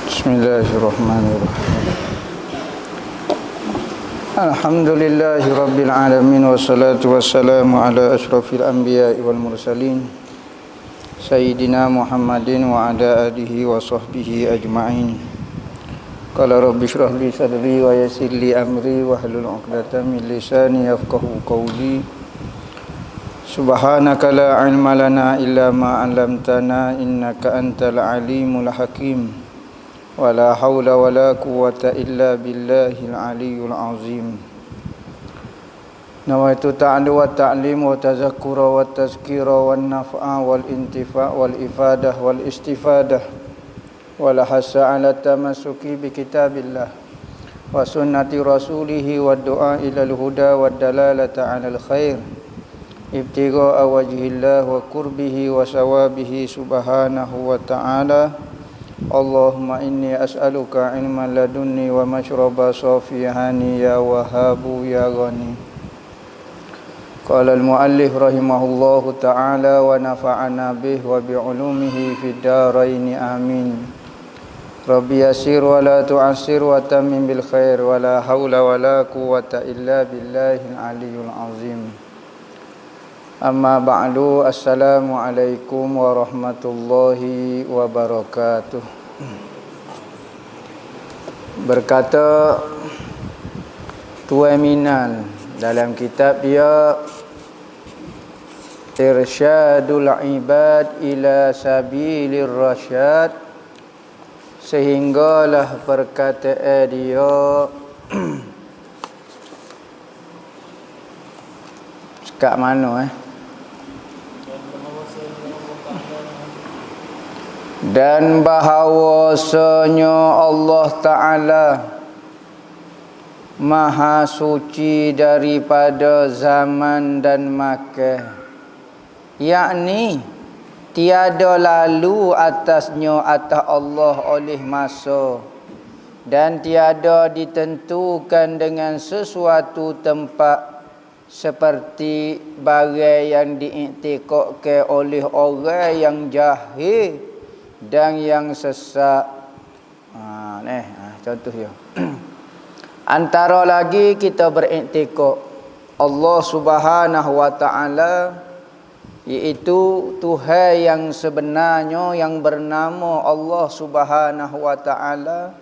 Bismillahirrahmanirrahim. Alhamdulillahi rabbil alamin, wassalatu wassalamu ala asyrafil anbiya'i wal mursalin sayyidina Muhammadin wa ala alihi wa sahbihi ajma'in. Qala rabbi shrah li sadri wa yassir li amri wa hlul 'uqdatam min lisani yafqahu qawli. Subhanaka la ilma lana illa ma 'allamtana innaka antal alimul hakim. Wala haula wala quwwata illa billahil aliyyil azim. Nawaitu ta'allu wa ta'lim wa tazakkura wa tazkira wa naf'a wal intifa' wal ifadah wal istifadah wal hasa 'ala tamassuki bi kitabillah wa sunnati rasulih wa du'a ila al huda wa dalalata 'ala al khair ibtigha'a wajhillah wa qurbihi wa sawabihi subhanahu wa ta'ala. Allahumma inni as'aluka ilman ladunni wa mashraba safihani ya wahabu ya ghani. Qala al-muallif rahimahullahu ta'ala wa nafa'ana bih wa bi'ulumihi fid darain amin. Rabbi yassir wa la tu'assir wa tammim bil khair wa la haula wa la quwwata illa billahil aliyyil azim. Amma ba'du, assalamualaikum warahmatullahi wabarakatuh. Berkata Tuan Minal dalam kitab dia Irsyadul Ibad ila Sabilir Rasyad, sehinggalah perkataan dia kat mana dan bahawasanya Allah Ta'ala Maha suci daripada zaman dan makan, yakni tiada lalu atasnya atas Allah oleh masa, dan tiada ditentukan dengan sesuatu tempat seperti barang yang diiktikadkan oleh orang yang jahil dan yang sesat. Contoh dia. Antara lagi kita beriktikad Allah Subhanahu wa taala iaitu Tuhan yang sebenarnya yang bernama Allah Subhanahu wa taala,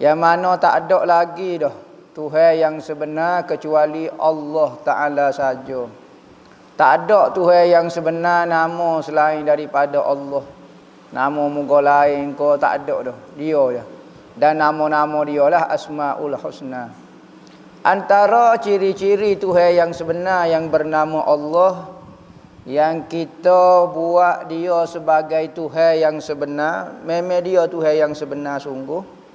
yang mana tak ada lagi dah Tuhan yang sebenar kecuali Allah Ta'ala saja. Tak ada Tuhan yang sebenar nama selain daripada Allah. Nama muka lain kau tak ada dah. Dia je. Dan nama-nama dia lah Asma'ul Husna. Antara ciri-ciri Tuhan yang sebenar yang bernama Allah, yang kita buat dia sebagai Tuhan yang sebenar, memang dia Tuhan yang sebenar sungguh.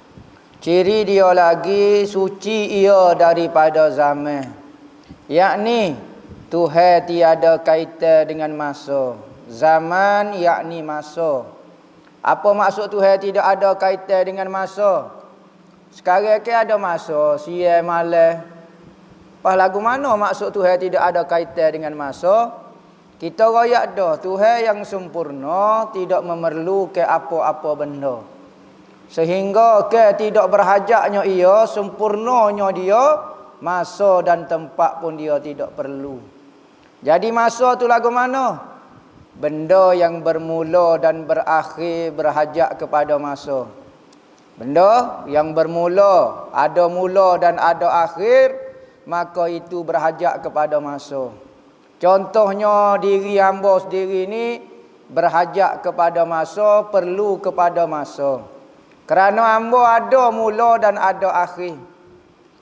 Ciri dia lagi suci ia daripada zaman, yakni Tuhan tiada kaitan dengan masa. Zaman yakni masa. Apa maksud Tuhan tidak ada kaitan dengan masa? Sekarang ke ada masa siang malam. Pas lagu mana maksud Tuhan tidak ada kaitan dengan masa? Kita royak dah Tuhan yang sempurna tidak memerlukan apa-apa benda, sehingga tidak berhajatnya ia, sempurnanya dia, masa dan tempat pun dia tidak perlu. Jadi masa tu lagu mana? Benda yang bermula dan berakhir berhajat kepada masa. Benda yang bermula, ada mula dan ada akhir, maka itu berhajat kepada masa. Contohnya diri hamba sendiri ni berhajat kepada masa, perlu kepada masa. Kerana hamba ada mula dan ada akhir.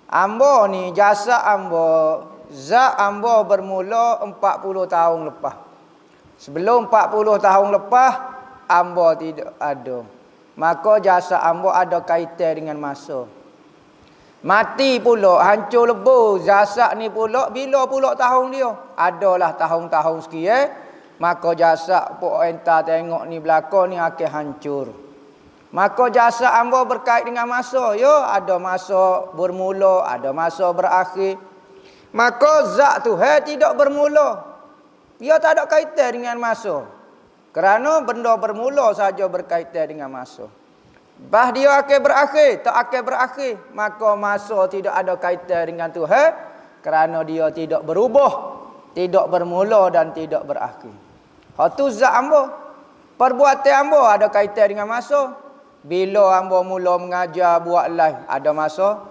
Hamba ni jasad hamba, zat hamba bermula 40 tahun lepas. Sebelum 40 tahun lepas hamba tidak ada. Maka jasad hamba ada kaitan dengan masa. Mati pula, hancur lebur jasad ni pula, bila pula tahun dia? Adalah tahun-tahun sekian, maka jasad pok entah tengok ni belakang ni akan hancur. Maka jasad hamba berkait dengan masa. Ya, ada masa bermula, ada masa berakhir. Maka zat Tuhan tidak bermula. Dia tak ada kaitan dengan masa. Kerana benda bermula saja berkaitan dengan masa. Bah dia akan berakhir, tak akan berakhir. Maka masa tidak ada kaitan dengan Tuhan. Kerana dia tidak berubah, tidak bermula dan tidak berakhir. Hak tu zat hamba. Perbuatan hamba ada kaitan dengan masa. Bila hamba mula mengajar buat live, ada masa.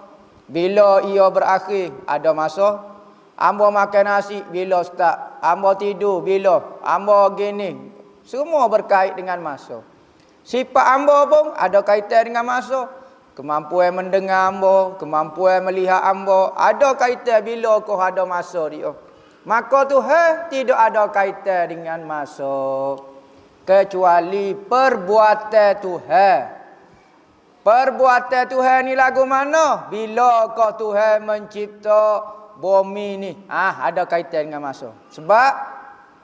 Bila ia berakhir, ada masa. Hamba makan nasi, bila start. Hamba tidur, bila. Hamba gini. Semua berkait dengan masa. Sifat hamba pun ada kaitan dengan masa. Kemampuan mendengar hamba, kemampuan melihat hamba, ada kaitan bila kau ada masa dia. Maka Tuhan tidak ada kaitan dengan masa. Kecuali perbuatan Tuhan. Perbuatan Tuhan ni lagu mana? Bila kau Tuhan mencipta bumi ni. Ada kaitan dengan masa.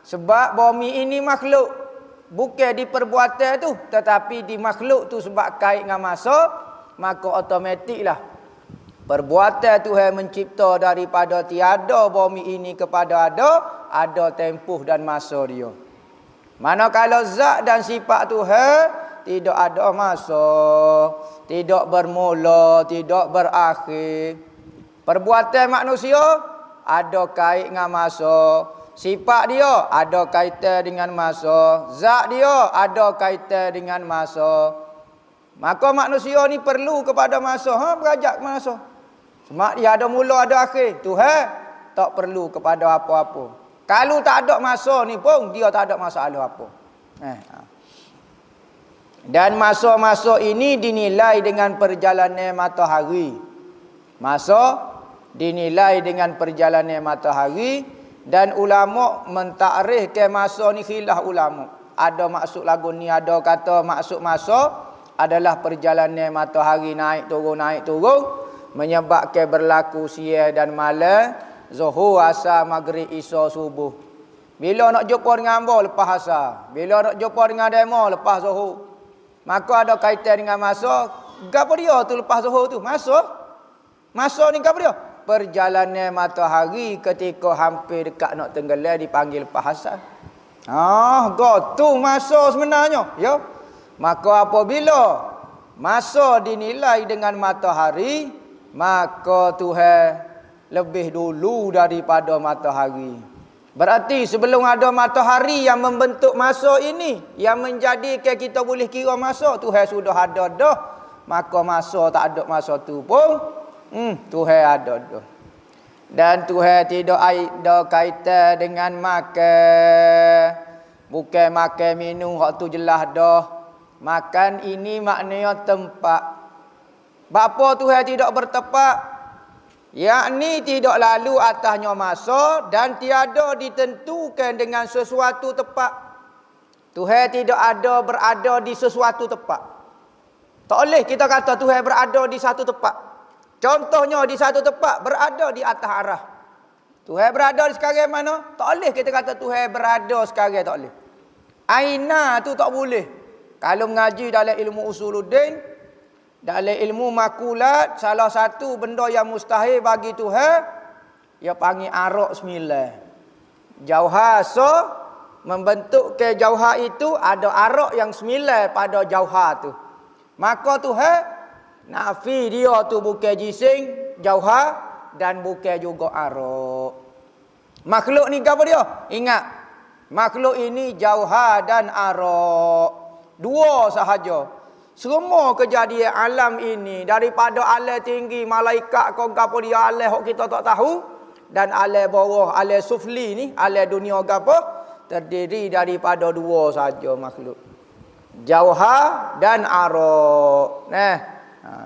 Sebab bumi ini makhluk. Bukan di perbuatan tu. Tetapi di makhluk tu sebab kait dengan masa. Maka automatiklah perbuatan Tuhan mencipta daripada tiada bumi ini kepada ada tempoh dan masa dia. Manakala zat dan sifat Tuhan tidak ada masa, tidak bermula, tidak berakhir. Perbuatan manusia ada kait dengan masa, sifat dia ada kaitan dengan masa, zat dia ada kaitan dengan masa. Maka manusia ni perlu kepada masa. Berajak masa. Sebab dia ada mula, ada akhir. Tuhan tak perlu kepada apa-apa. Kalau tak ada masa ni pun, dia tak ada masalah apa. Dan masa-masa ini dinilai dengan perjalanan matahari. Masa dinilai dengan perjalanan matahari. Dan ulama mentakrifkan masa ni khilaf ulama. Ada maksud lagu ni, ada kata maksud masa adalah perjalanan matahari naik turun menyebabkan berlaku siang dan malam, zuhur, asar, maghrib, isya, subuh. Bila nak jumpa dengan hamba lepas asar, bila nak jumpa dengan demo lepas zuhur. Maka ada kaitan dengan masa. Gapo dia tu lepas zuhur tu? Masa ni gapo dia? Perjalanan matahari ketika hampir dekat nak tenggelam dipanggil lepas asar. Tu masa sebenarnya, ya. Maka apabila masa dinilai dengan matahari, maka Tuhan lebih dulu daripada matahari. Berarti sebelum ada matahari yang membentuk masa ini, yang menjadikan kita boleh kira masa, Tuhan sudah ada dah. Maka masa tak ada masa tu pun, Tuhan ada dah. Dan Tuhan tidak ada kaitan dengan makan. Bukan makan minum, hak tu jelas dah. Makan ini maknanya tempat. Bapa Tuhan tidak bertempat, yakni tidak lalu atasnya masa dan tiada ditentukan dengan sesuatu tempat. Tuhan tidak ada berada di sesuatu tempat. Tak boleh kita kata Tuhan berada di satu tempat. Contohnya di satu tempat berada di atas arah. Tuhan berada di sekarang mana? Tak boleh kita kata Tuhan berada sekarang, tak boleh. Aina tu tak boleh. Kalau mengaji dalam ilmu usuluddin, dalam ilmu makulat, salah satu benda yang mustahil bagi Tuhan, ia panggil arak sembilan. Jauhar membentuk ke jauhar itu ada arak yang sembilan pada jauhar tu. Maka Tuhan nafi dia tu bukan jising, jauhar dan bukan juga arak. Makhluk ni apa dia? Ingat, makhluk ini jauhar dan arak. Dua sahaja. Semua kejadian alam ini daripada alam tinggi malaikat kau gapo dia alam hok kita tak tahu dan alam bawah alam sufli ni alam dunia gapo terdiri daripada dua saja makhluk. Jauhar dan arak.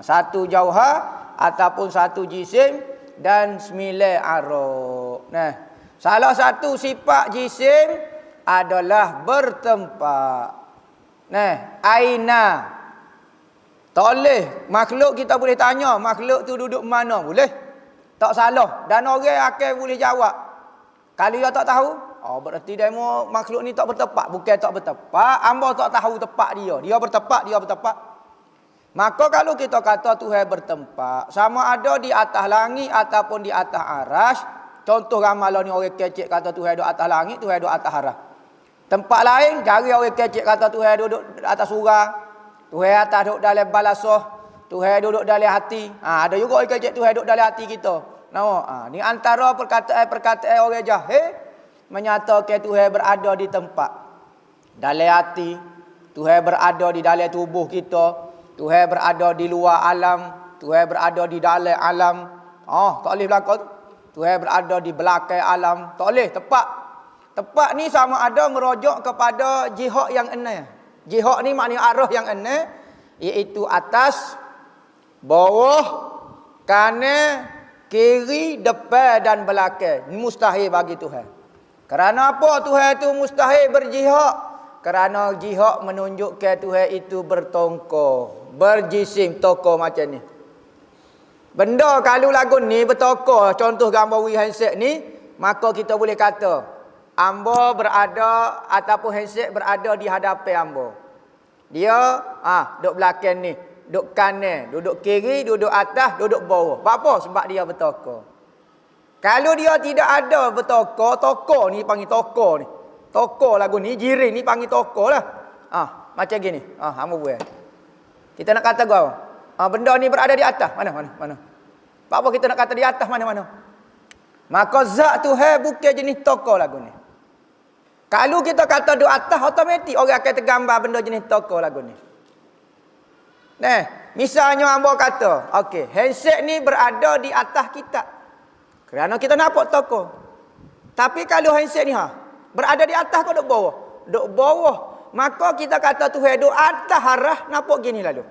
Satu jauhar ataupun satu jisim dan 9 arak. Salah satu sifat jisim adalah bertempat. Aina. Tak boleh. Makhluk kita boleh tanya, makhluk tu duduk mana? Boleh. Tak salah. Dan orang akan boleh jawab. Kalau dia tak tahu, berarti demo makhluk ni tak bertempat. Bukan tak bertempat, hamba tak tahu tempat dia. Dia bertempat, dia bertempat. Maka kalau kita kata Tuhan bertempat, sama ada di atas langit ataupun di atas arasy, Contoh ramalan ni orang kecek kata Tuhan duduk atas langit, Tuhan duduk atas harah. Tempat lain cari orang kecek kata Tuhan duduk atas surga, Tuhan atas duduk dalam balasah, Tuhan duduk dalam hati. Ada juga orang kecek Tuhan duduk dalam hati kita. Ni antara perkataan orang jahil menyatakan Tuhan berada di tempat dalam hati, Tuhan berada di dalam tubuh kita, Tuhan berada di luar alam, Tuhan berada di dalam alam. Tak boleh berlaku tu. Tuhan berada di belakang alam, tak boleh. Tepat ni sama ada merujuk kepada jihad yang enam. Jihad ni maknanya arah yang enam, iaitu atas, bawah, kanan, kiri, depan dan belakang. Ini mustahil bagi Tuhan. Kerana apa Tuhan itu mustahil berjihad? Kerana jihad menunjukkan Tuhan itu bertongkol, berjisim, tokoh macam ni. Benda kalau lagu ni bertokoh, contoh gambar handset ni, maka kita boleh kata ambo berada ataupun handset berada di hadapan ambo. Dia duduk belakang ni, duduk kanan, duduk kiri, duduk atas, duduk bawah. Apa? Sebab dia bertokoh. Kalau dia tidak ada bertokoh, tokoh ni panggil tokoh ni. Tokoh lagu ni, jiring ni panggil tokoh lah. Macam gini. Hamba buat. Kita nak kata kau, benda ni berada di atas. Mana? Apa kita nak kata di atas mana? Maka zat Tuhan bukan jenis tokoh lagu ni. Kalau kita kata di atas, otomatik orang akan tergambar benda jenis tokoh lagu ni. Misalnya hamba kata, okey, handset ni berada di atas kita. Kerana kita nampak tokoh. Tapi kalau handset ni berada di atas ke duduk bawah? Duduk bawah. Maka kita kata Tuhan duduk atas harah, nampak gini lalu.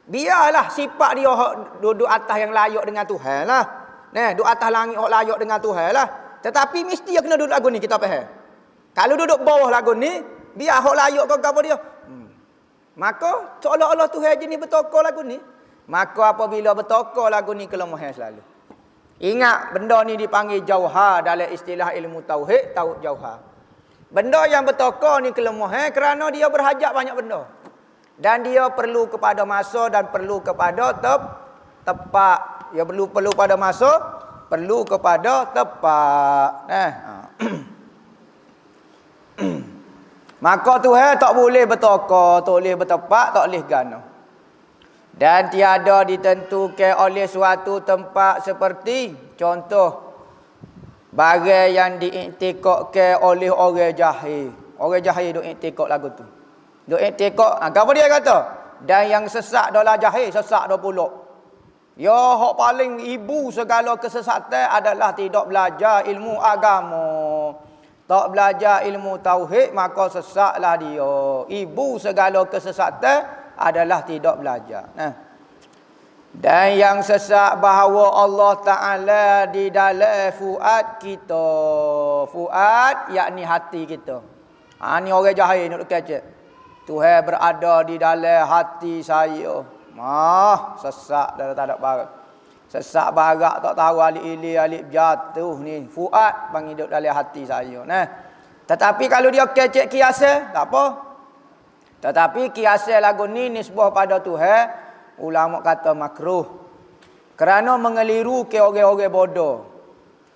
Biarlah sifat dia duduk atas yang layak dengan Tuhan lah. Duduk atas langit yang layak dengan Tuhan lah. Tetapi mesti dia kena duduk lagu ni, kita faham. Kalau duduk bawah lagu ni, biar hak layak ke apa dia. Maka seolah-olah Tuhan jenis bertokoh lagu ni. Maka apabila bertokoh lagu ni kelemahan selalu. Ingat benda ni dipanggil jauhar dalam istilah ilmu tauhid, tauhid jauhar. Benda yang bertokoh ni kelemahan kerana dia berhajat banyak benda. Dan dia perlu kepada masa dan perlu kepada tepat. Dia perlu pada masa, perlu kepada tepat. Maka Tuhan tak boleh bertokoh, tak boleh bertepat, tak boleh gana. Dan tiada ditentukan oleh suatu tempat seperti contoh barang yang diiktikadkan oleh orang jahil. Orang jahil duk iktikad lagu tu. Duk iktikad, apa dia kata? Dan yang sesat adalah jahil, sesat dah pula. Ya, hak paling ibu segala kesesatan adalah tidak belajar ilmu agama. Tak belajar ilmu tauhid, maka sesatlah dia. Ibu segala kesesatan adalah tidak belajar. Dan yang sesat bahawa Allah Ta'ala di dalam fuad kita. Fuad, yakni hati kita. Ni orang jahil nak kecek. Tuhan berada di dalam hati saya. Sesat dah tak ada barat. Sesak barak tak tahu alif alif jatuh ni. Fuad panggil duduk dalam hati saya. Tetapi kalau dia kecek kiasa, tak apa. Tetapi kiasa lagu ni nisbah pada Tuhan, ulama kata makruh. Kerana mengeliru ke orang-orang bodoh.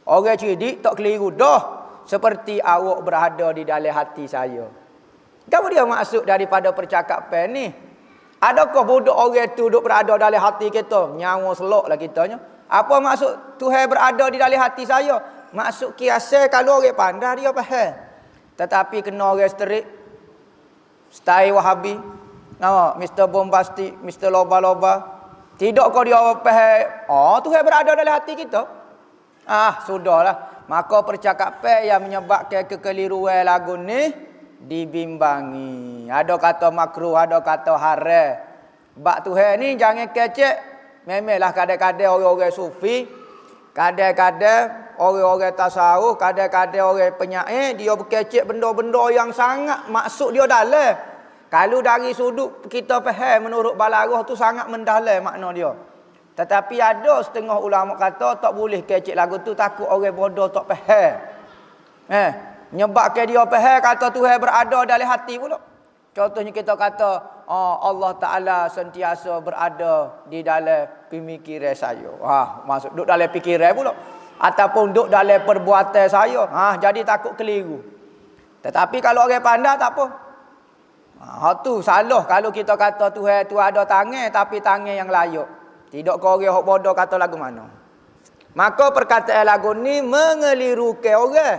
Orang cerdik tak keliru dah. Seperti awak berada di dalam hati saya. Apa dia maksud daripada percakapan ni? Adakah bodoh orang tu duduk berada dalam hati kita? Nyawa selok lah kitanya. Apa maksud Tuhan berada di dalam hati saya? Maksud kiasa kalau orang pandai dia faham. Tetapi kena orang sterik, style Wahabi, Mr. Bombastic, Mr. Loba-loba. Tidakkah dia faham? Tuhan berada dalam hati kita? Sudahlah. Maka percakapan yang menyebabkan kekeliruan lagu ni dibimbangi. Ada kata makruh, ada kata haram. Bak Tuhan ni jangan kecek. Memanglah kadang-kadang orang-orang sufi, kadang-kadang orang-orang tasawuf, kadang-kadang orang penyair, dia berkecek benda-benda yang sangat maksud dia dalam. Kalau dari sudut kita faham menurut balaghah tu sangat mendalam makna dia. Tetapi ada setengah ulama kata tak boleh kecek lagu tu, takut orang bodoh tak faham. Menyebabkan dia faham kata Tuhan berada dalam hati pula. Contohnya kita kata Allah Ta'ala sentiasa berada di dalam pemikiran saya. Maksud duduk dalam fikiran pula. ataupun duk dalam perbuatan saya. Jadi takut keliru. Tetapi kalau orang pandai tak apa. Tu salah kalau kita kata Tuhan tu ada tangan tapi tangan yang layak. Tidak kau orang hok bodoh kata lagu mana. Maka perkataan lagu ni mengelirukan orang.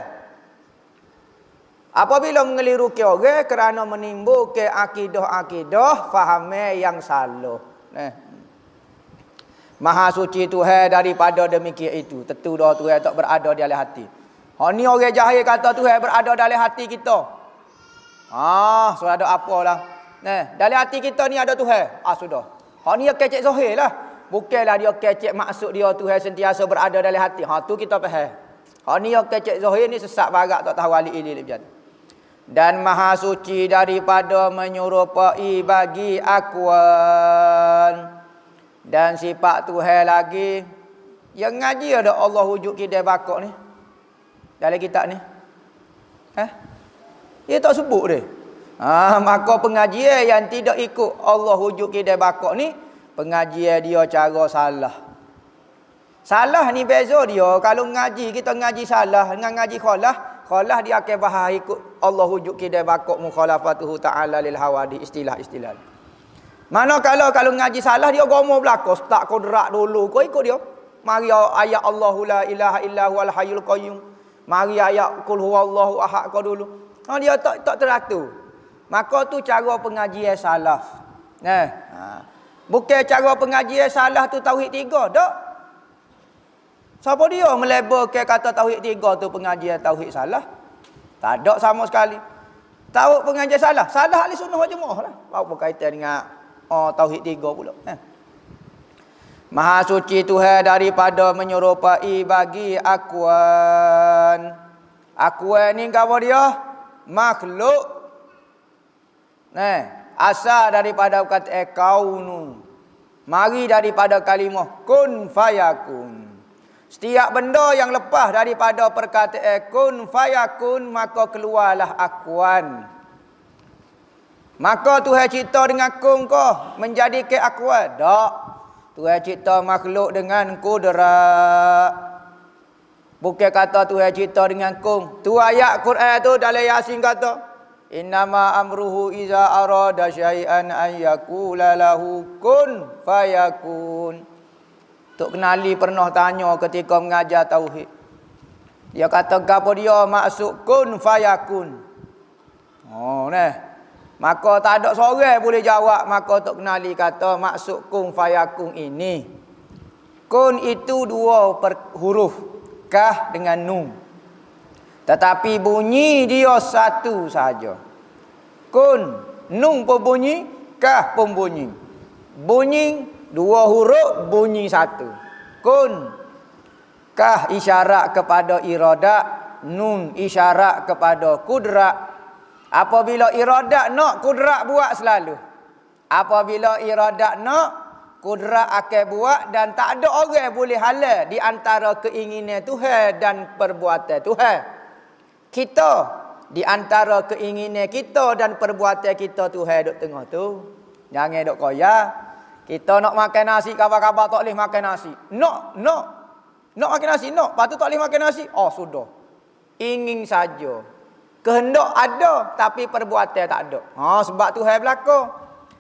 Apabila mengelirukan orang kerana menimbulkan akidah-akidah fahaman yang salah. Maha suci Tuhan daripada demikian itu. Tentu dah Tuhan tak berada di dalam hati. Ni orang jahil kata Tuhan berada dalam hati kita. So ada apalah. Dalam hati kita ni ada Tuhan. Sudah. Ni kecek zahir lah. Bukanlah dia kecek maksud dia Tuhan sentiasa berada dalam hati. Tu kita faham. Ni kecek zahir ni sesak barak tak tahu alik ili lebih. Dan maha suci daripada menyerupai bagi akuan. Dan sifat Tuhan lagi. Yang ngaji ada Allah wujud kita bakok ni. Dalam kitab ni. Dia tak sebut dia. Maka pengajian yang tidak ikut Allah wujud kita bakok ni, pengajian dia cara salah. Salah ni beza dia. Kalau ngaji, kita ngaji salah. Dengan ngaji khalah dia akan bahas ikut Allah wujud kita bakok mukhalafatuhu ta'ala lil hawadi. Istilah-istilah. Mana kalau ngaji salah, dia gomo belakang. Start kodrak dulu. Kau ikut dia. Mari ayat Allahu la ilaha illa huwal hayyul qayyum. Mari ayat qul huwallahu ahad kau dulu. Dia tak teratur. Maka tu cara pengajian salaf. Bukan cara pengajian salah tu tauhid 3. Tak. Siapa dia melabelkan kata tauhid 3 tu pengajian tauhid salah? Tak ada sama sekali. Tahu pengajian salah? Salah ahli sunnah wal jamaah lah. Apa kaitan dengan tauhid 3 pula? Maha suci Tuhan daripada menyerupai bagi akuan. Akuan ni apa dia? Makhluk. Asal daripada kata kaunu. Mari daripada kalimah kun fayakun. Setiap benda yang lepas daripada perkataan kun fayakun, maka keluarlah akuan. Maka Tuhan cipta dengan kun kau menjadikan akuan? Tak. Tuhan cipta makhluk dengan kudrat. Bukan kata Tuhan cipta dengan kun. Tu ayat Quran tu dalam Yasin kata, innama amruhu iza arada syai'an an yakula lahu kun fayakun. Tok Kenali pernah tanya ketika mengajar tauhid. Dia kata gapo dia maksud kun fayakun. Maka tak ada seorang boleh jawab. Maka Tok Kenali kata maksud kun fayakun ini. Kun itu 2 huruf. Kah dengan nun. Tetapi bunyi dia satu saja. Kun, nun pun bunyi, kah pun bunyi. Bunyi 2 huruf, bunyi 1. Kun, kah isyarat kepada iradat, nun isyarat kepada kudrat. Apabila iradat nak, kudrat buat selalu. Apabila iradat nak, kudrat akan buat, dan tak ada orang boleh halal di antara keinginan Tuhan dan perbuatan Tuhan. Kita di antara keinginan kita dan perbuatan kita Tuhan duk tengah tu. Jangan duk koyak. Kita nak makan nasi, kabar-kabar tak boleh makan nasi. Nak makan nasi, nak. Lepas tu tak boleh makan nasi. Sudah. Ingin saja. Kehendak ada tapi perbuatan tak ada. Sebab Tuhan berlaku.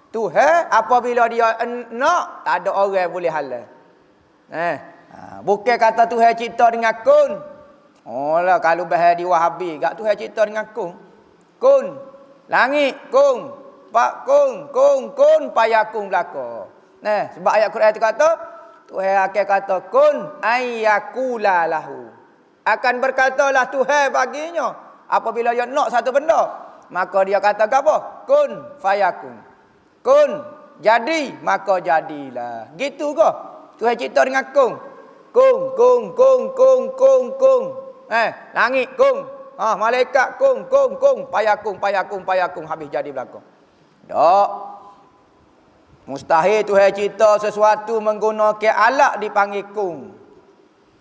Tuhan apabila dia nak, tak ada orang boleh halal. Bukan kata Tuhan cipta dengan kun. Kalau bahas di Wahabi, gak Tuhan cipta dengan kun. Kun, langit, kun, pak kun, payakun belaka. Sebab ayat Quran itu kata, Tuhan akan kata kun ayyakula lahu. Akan berkatalah Tuhan baginya apabila dia nak satu benda, maka dia kata apa? Kun fayakun. Kun, jadi, maka jadilah. Gitu ke? Tuhan cipta dengan kun. Kung. Langit kung. Malaikat kung. Payakun. Habis jadi belakang. Tak. Mustahil Tuhan cipta sesuatu menggunakan alat dipanggil kung.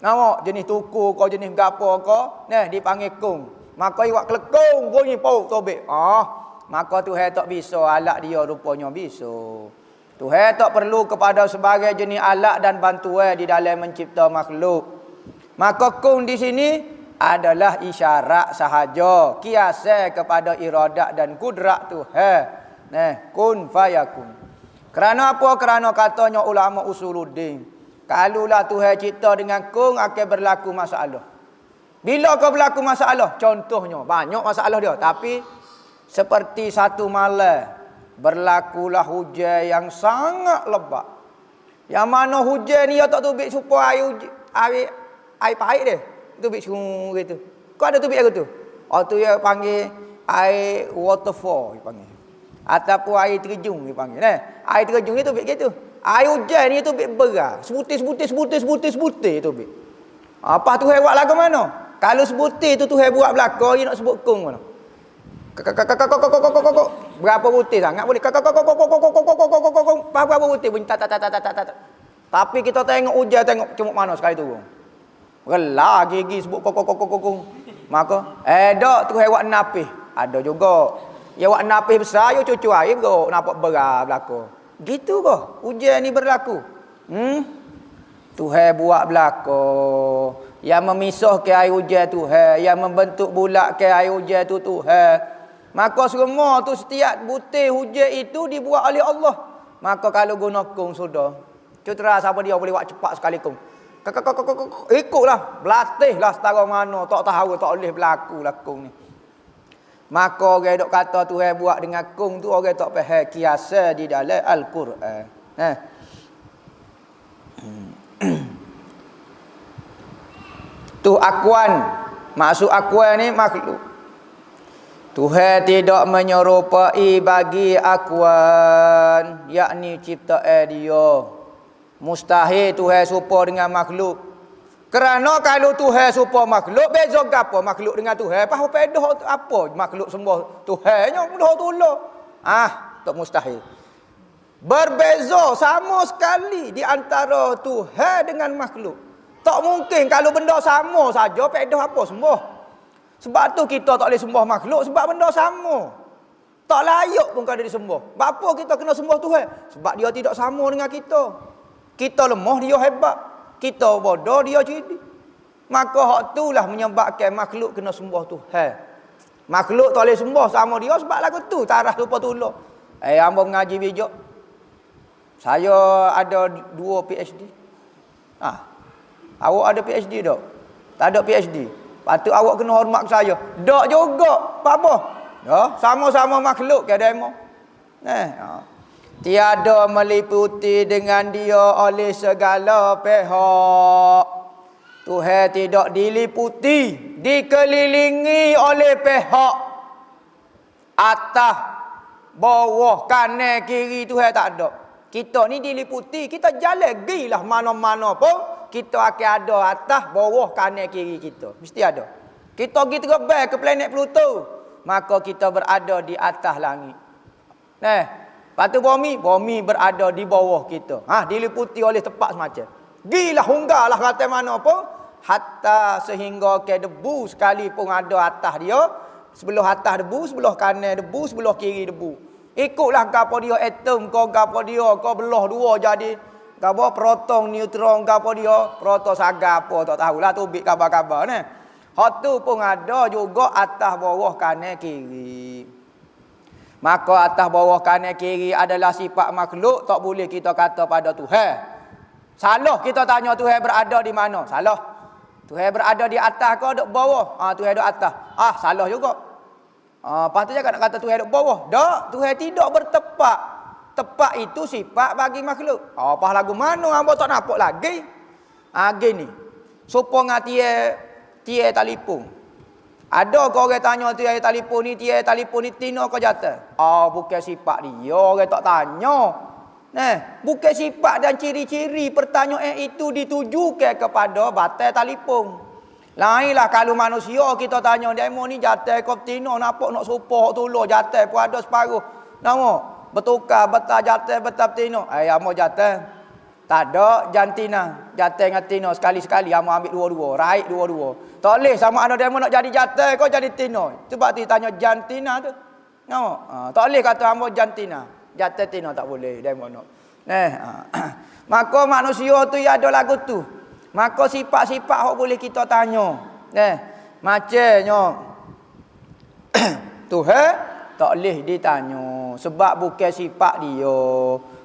Nampak jenis tuku kau, jenis gapo kau, dipanggil kung. Maka iwak kelekung bunyi pau tobek. Maka Tuhan tak bisa, alat dia rupanya bisa. Tuhan tak perlu kepada sebagai jenis alat dan bantuan di dalam mencipta makhluk. Maka kun di sini adalah isyarat sahaja, kiasai kepada iradat dan kudrat Tuhan. Kun fayakun. Kerana apa? Kerana katanya ulama usuluddin, kalulah Tuhan cipta dengan kun akan berlaku masalah. Bila kau berlaku masalah? Contohnya banyak masalah dia, tapi seperti satu malam berlakulah hujan yang sangat lebat. Yang mana hujan ni tak tubik supaya air pahit dia. Tubik gitu. Kau ada tubik aku tu? Oh tu dia panggil air waterfall dia panggil. Ataupun air terjun dia panggil. Air terjun ni tubik gitu. Air hujan ni tubik berat. Sebutir tubik. Apa tu buat lagu mana? Kalau sebutir tu Tuhan buat belaka, dia nak sebut kung mana? Berapa butir sangat boleh? Berapa butir bunyi tak. Tapi kita tengok hujan, tengok cuma mana sekali turun. Relah gigi sebut kok. Maka dak Tuhan buat napih. Ada juga. Ya buat napih besar, yo cucu air kok nampak berat belaka. Gitu kok hujan ni berlaku. Tuhan buat belaka. Yang memisahkan air hujan Tuhan, yang membentuk bulatkan air hujan tu Tuhan. Maka semua tu setiap butir hujan itu dibuat oleh Allah. Maka kalau guna kung sudah. Cutera siapa dia boleh buat cepat sekali kung. Ikutlah, berlatihlah setara mana, tak tahu tak boleh berlaku lah kung ni. Maka orang dok kata Tuhan buat dengan kung tu orang tak faham kiasa di dalam Al-Quran. Tu akuan. Maksud akuan ni makhluk. Tuhan tidak menyerupai bagi akuan, yakni ciptaan dia. Mustahil Tuhan serupa dengan makhluk. Kerana kalau Tuhan serupa makhluk, beza apa makhluk dengan Tuhan? Apa pedah apa makhluk sembah Tuhannya mudah tolong. Tak mustahil. Berbeza sama sekali di antara Tuhan dengan makhluk. Tak mungkin kalau benda sama saja pedah apa sembah. Sebab tu kita tak boleh sembah makhluk sebab benda sama. Tak layak pun kalau disembah. Sebab apa kita kena sembah Tuhan? Sebab dia tidak sama dengan kita. Kita lemah, dia hebat. Kita bodoh, dia cerdik. Maka hak itulah menyebabkan makhluk kena sembah Tuhan. Makhluk tak boleh sembah sama dia sebab lagu tu tarah lupa tolong. Hamba mengaji bijak. Saya ada 2 PhD. Awak ada PhD tak? Tak ada PhD. Patut awak kena hormat ke saya. Tak juga. Apa? Ya, sama-sama makhluk ke demo. Tiada meliputi dengan dia oleh segala pihak. Tuhan tidak diliputi, dikelilingi oleh pihak atas, bawah, kanan, kiri. Tuhan tak ada. Kita ni diliputi, kita jalan gilah mana-mana pun kita akan ada atas, bawah, kanan, kiri kita. Mesti ada. Kita pergi terbang ke planet Pluto, maka kita berada di atas langit. Lepas tu bumi berada di bawah kita. Diliputi oleh tempat semacam. Gilah hunggarlah kata mana pun, hatta sehingga ke debu sekalipun ada atas dia, sebelah atas debu, sebelah kanan debu, sebelah kiri debu. Ikutlah gapo dia atom, kau gapo dia, kau belah dua jadi gapo proton, neutron, gapo dia, proton saga apa tak tahulah tu bik kabar-kabar ni. Hak tu pun ada juga atas bawah kanan kiri. Maka atas bawah kanan kiri adalah sifat makhluk, tak boleh kita kata pada Tuhan. Salah kita tanya Tuhan berada di mana? Salah. Tuhan berada di atas ke di bawah? Tuhan di atas. Salah juga. Patutnya nak kata Tuhan duduk bawah. Tak, Tuhan tidak bertepak. Tepak itu sifat bagi makhluk. Apa lagu mana hamba tak nampak lagi? Gini. Supaya tie telefon. Ada ke orang tanya tie telefon ni tina ke jatuh? Bukan sifat dia, orang tak tanya. Bukan sifat dan ciri-ciri pertanyaan itu ditujukan kepada batai telefon. Lainlah kalau manusia kita tanya demo ni jatuh kau tino nampak nak supah tolong jatuh pun ada separuh. Nama bertukar betah jatuh betah tino. Amo jatuh. Tak ada jantina. Jatuh dengan tino sekali-sekali amo ambil dua-dua, raik dua-dua. Tak boleh sama ada demo nak jadi jatuh kau jadi tino. Sebab tu tanya jantina tu. Nama tak boleh kata amo jantina. Jatuh tino tak boleh demo nak. Maka manusia tu ya ada lagu tu. Maka sifat-sifat hok boleh kita tanya. Macamnya Tuhan tak boleh ditanya sebab bukan sifat dia.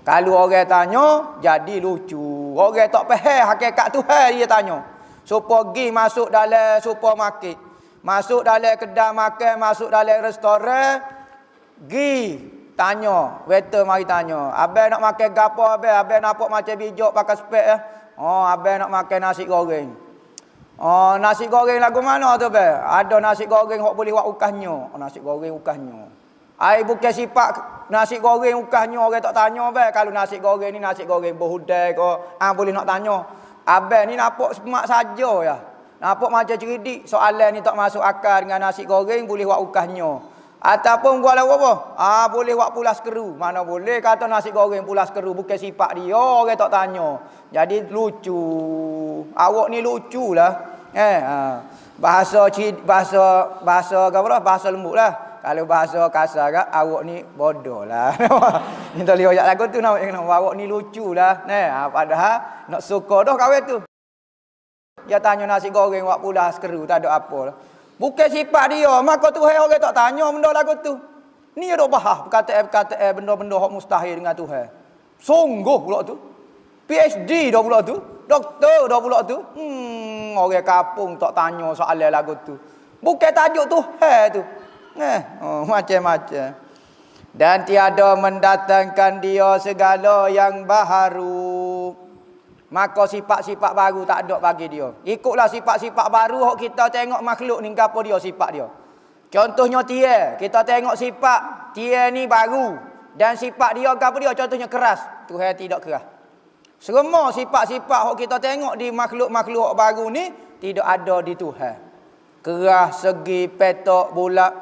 Kalau orang tanya jadi lucu. Orang tak faham hakikat Tuhan dia tanya. Supaya pergi masuk dalam supermarket, masuk dalam kedai makan, masuk dalam restoran, pergi tanya, waiter mari tanya, abang nak makan gapo abang? Abang nampak macam bijak pakai spek ya. Oh, abang nak makan nasi goreng. Oh, nasi goreng lagu mana tu abang? Ada nasi goreng hok boleh buat ukahnya. Oh, nasi goreng ukahnya. Ai bukan sifat nasi goreng ukahnya orang tak tanya abang. Kalau nasi goreng ni nasi goreng berhudai ke, boleh nak tanya. Abang ni nampak semak saja ya. Nampak macam cerdik. Soalan ni tak masuk akal dengan nasi goreng boleh buat ukahnya. Ataupun buat lawa apa? Boleh buat pulas keru. Mana boleh kata nasi goreng pulas keru bukan sifat dia, orang tak tanya. Jadi lucu. Awak ni luculah. Bahasa bahasa lembut lah. Kalau bahasa kasar kan awak ni bodoh lah. Ni tak lihat lagu tu nak awak ni lucu lah. Padahal nak suka dah kawan tu. Dia tanya nasi goreng buat pulas keru tak ada apa lah. Bukan sifat dia, maka Tuhan orang tak tanya benda lagu tu. Ni ada bahas perkataan benda-benda hak mustahil dengan Tuhan. Sungguh pula tu. PhD dah pula tu, doktor dah pula tu. Orang kampung tak tanya soalan lagu tu. Bukan tajuk Tuhan tu. Macam-macam. Dan tiada mendatangkan dia segala yang baharu. Maka sifat-sifat baru tak ada bagi dia. Ikutlah sifat-sifat baru hok kita tengok makhluk ni gapo dia sifat dia. Contohnya dia, kita tengok sifat dia ni baru dan sifat dia gapo dia, contohnya keras. Tuhan tidak keras. Semua sifat-sifat hok kita tengok di makhluk-makhluk baru ni tidak ada di Tuhan. Keras, segi, petok, bulat.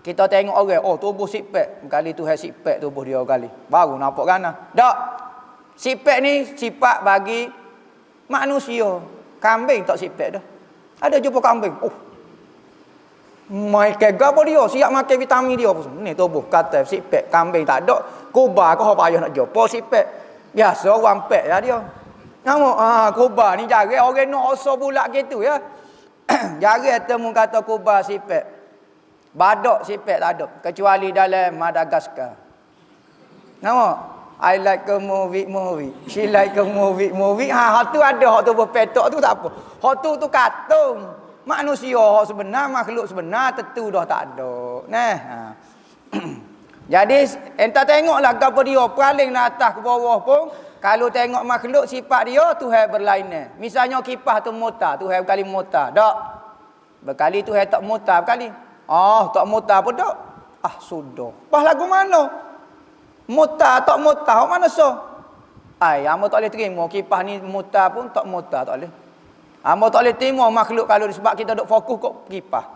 Kita tengok orang, tubuh six-pack. Kali Tuhan six-pack tubuh dia kali. Baru nampak kan? Tak. Six-pack ni sifat bagi manusia. Kambing tak six-pack dah. Ada jumpa kambing. Makan apa dia? Siap makan vitamin dia. Ni tubuh kata six-pack. Kambing tak ada. Kuba ke apa payah nak jumpa six-pack. Biasa orang pack lah dia. Kamu kuba ni jarang orang nak osor bulat gitu ya. Jarang temu kata kuba six-pack. Badak sifat tak ada. Kecuali dalam Madagaskar. Nama? I like a movie. She like a movie. Hak tu ada. Hak tu berpetok tu tak apa. Hak tu katung. Manusia hak sebenar, makhluk sebenar tentu dah tak ada. Jadi entah tengoklah apa dia. Paling atas ke bawah pun. Kalau tengok makhluk sifat dia, Tuhan berlainan. Misalnya kipas tu motar. Tuhan berkali motar. Tak. Berkali Tuhan tak motar berkali. Tak mutar pun tak. Sudah. Pas lagu mana? Mutar tak mutar. Mana so? Hamba tak boleh terima. Kipas ni mutar pun tak mutar. Tak boleh. Hamba tak boleh terima makhluk kalau sebab kita duk fokus kat kipas.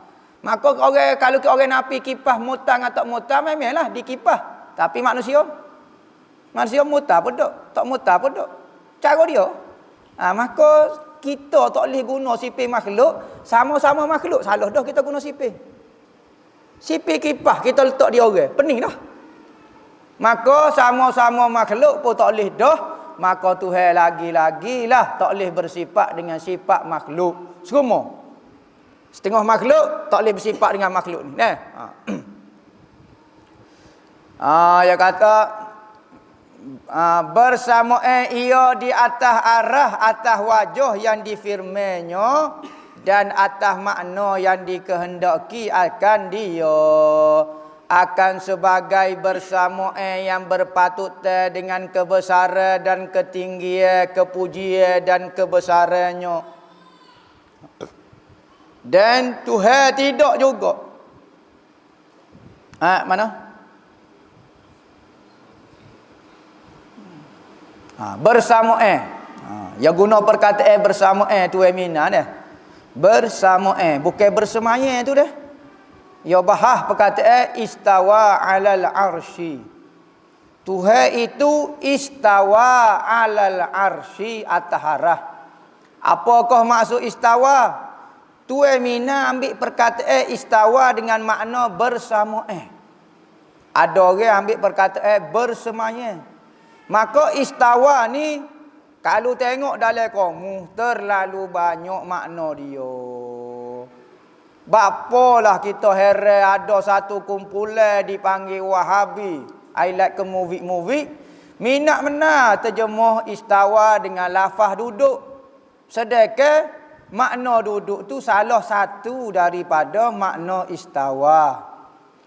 Maka kalau orang nafi kipas mutar atau tak mutar, memanglah di kipas. Tapi manusia mutar pun tak. Tak mutar pun tak. Cara dia. Maka kita tak boleh guna sifat makhluk. Sama-sama makhluk. Salah dah kita guna sifat. Sipir kipas kita letak di orang. Pening dah. Maka sama-sama makhluk pun tak boleh dah. Maka Tuhan lagi-lagilah tak boleh bersifat dengan sifat makhluk. Semua. Setengah makhluk tak boleh bersifat dengan makhluk ni. Dia kata bersama ia di atas arah atas wajah yang difirmannya dan atas makna yang dikehendaki akan dia akan sebagai bersama yang berpatut dengan kebesaran dan ketinggian, kepujian dan kebesarannya. Dan Tuhan tidak juga. Mana? Bersama ya guna perkataan bersama Tuhan mina dah. Bersama bukan bersemaya tu dah. Ya bahas perkataan istawa alal arsy. Tuhan itu istawa alal arsy atas arah. Apakah maksud istawa? Tuan mina ambil perkataan istawa dengan makna bersama. Ada orang ambil perkataan bersemaya. Maka istawa ni Kalau tengok dalam kamu terlalu banyak makna dia. Bapalah kita heran ada satu kumpulan dipanggil Wahabi. I like ke movie. Minat benar terjemah istawa dengan lafaz duduk. Sedangkan makna duduk tu salah satu daripada makna istawa.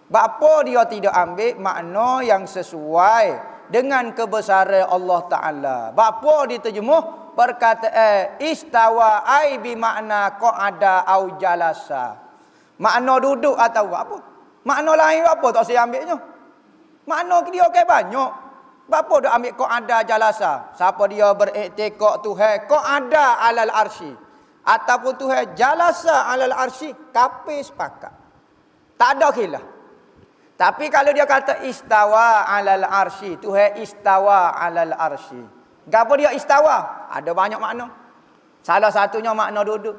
Bapa dia tidak ambil makna yang sesuai dengan kebesaran Allah Ta'ala. Bapa diterjemah perkataan istawa ai bi makna qa'ada au jalasa. Makna duduk atau apa? Makna lain apa tak saya ambilnya? Makna dia banyak. Bapa dah ambil qa'ada jalasa. Siapa dia beriktikad Tuhan qa'ada alal arsy ataupun Tuhan jalasa alal arsy, kape sepakat. Tak ada khilaf. Tapi kalau dia kata istawa alal arsy, Tuhan istawa alal arsy. Gapo dia istawa? Ada banyak makna. Salah satunya makna duduk.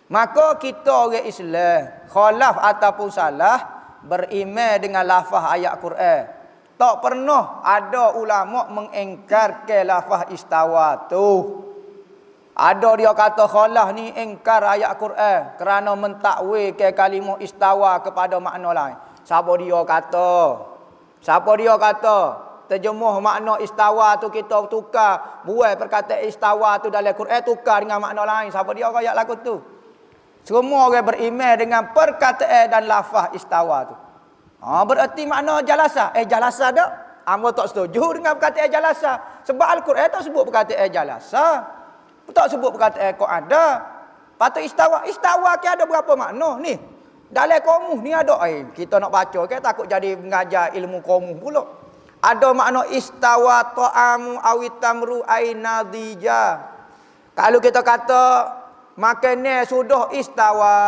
Maka kita orang Islam, khalaf ataupun salah, beriman dengan lafaz ayat Quran. Tak pernah ada ulama mengingkarkan lafaz istawa tu. Ada dia kata khalaf ni ingkar ayat Quran kerana mentakwilkan kalimah istawa kepada makna lain. Siapa dia kata? Siapa dia kata? Terjemuh makna istawa tu kita tukar. Buat perkataan istawa tu dalam Quran tukar dengan makna lain. Siapa dia ayat lagu tu? Semua orang beriman dengan perkataan dan lafaz istawa tu. Bererti makna jalasa. Jalasa tak? Hamba tak setuju dengan perkataan jalasa. Sebab Al-Quran tak sebut perkataan jalasa. Tak sebut perkataan qa'ada. Patut istawa. Istawa ke ada berapa makna ni? Dalam komuh ni ada. Kita nak baca ke takut jadi mengajar ilmu komuh pula. Ada makna istawa ta'amu awitamru ainadija. Kalau kita kata makannya sudah istawa.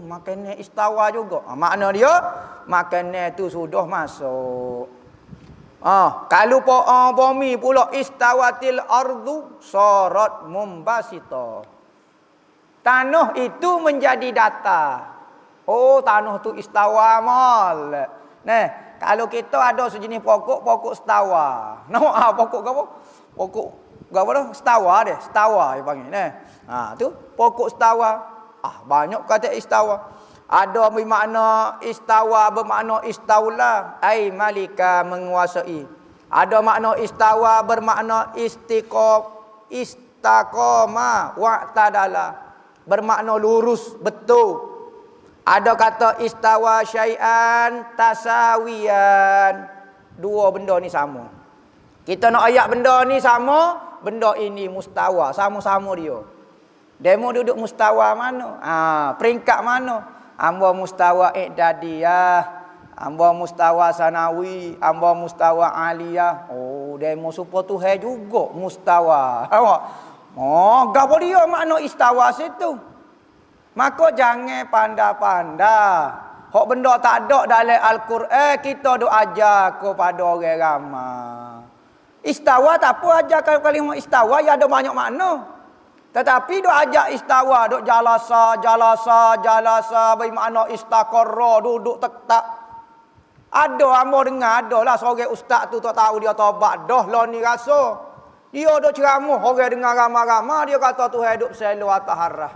Makannya istawa juga. Makna dia makannya tu sudah masuk. Kalau bumi pula istawatil ardu sarat mumbasita. Tanah itu menjadi datar. Tanah tu istawa mal. Nah, kalau kita ada sejenis pokok istawa. Pokok apa? Pokok apa dah? Setawa dia. Setawa dia panggil. Tu pokok setawa. Banyak kata istawa. Ada bermakna istawa bermakna istaula. Ai malika menguasai. Ada makna istawa bermakna istaqama wa'tadala. Bermakna lurus, betul. Ada kata istawa syai'an tasawiyan. Dua benda ni sama. Kita nak ayat benda ni sama, benda ini mustawa, sama-sama dia. Demo duduk mustawa mana? Peringkat mana? Amba mustawa i'dadiyah, amba mustawa sanawi, amba mustawa aliyah. Demo supaya Tuhan juga mustawa. Gapo dia makna istawa situ. Maka jangan pandai-pandai. Hak benda tak ada dalam Al-Quran kita duk ajar kepada orang ramai. Istawa tak apa ajar kalimah istawa ya ada banyak makna. Tetapi duk ajak istawa, duk jalasa bermakna istaqarra, duduk tetap. Ada hamba dengar adalah seorang ustaz tu tak tahu dia taubat dah lah ni rasa. Dia duk ceramah, orang dengar ramai-ramai dia kata Tuhan hidup selalu atas harah.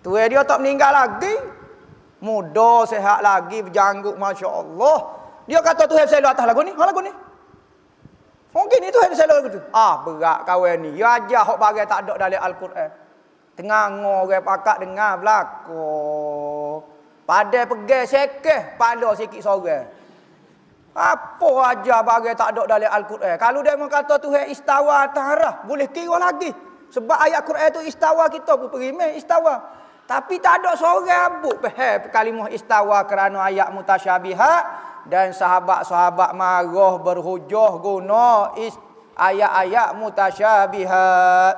Tuhan dia tak meninggal lagi. Muda, sehat lagi, berjanggut masya-Allah. Dia kata Tuhan selalu atas lagu ni. Lagu ni. Mungkin itu yang saya lalu tu. Berat kawan ni. Ya aja hok bagai tak ada dalam Al-Quran. Tengah orang pakak dengar belako. Pada pegang sekeh, pala sikit sorang. Apa aja bagai tak ada dalam Al-Quran. Kalau dia kata Tuhan istawa atas arah, boleh kira lagi. Sebab ayat Quran tu istawa kita pun perimai istawa. Tapi tak ada seorang abuk faham kalimah istawa kerana ayat mutasyabihat. Dan sahabat-sahabat marah berhujah guna ayat-ayat mutasyabihat.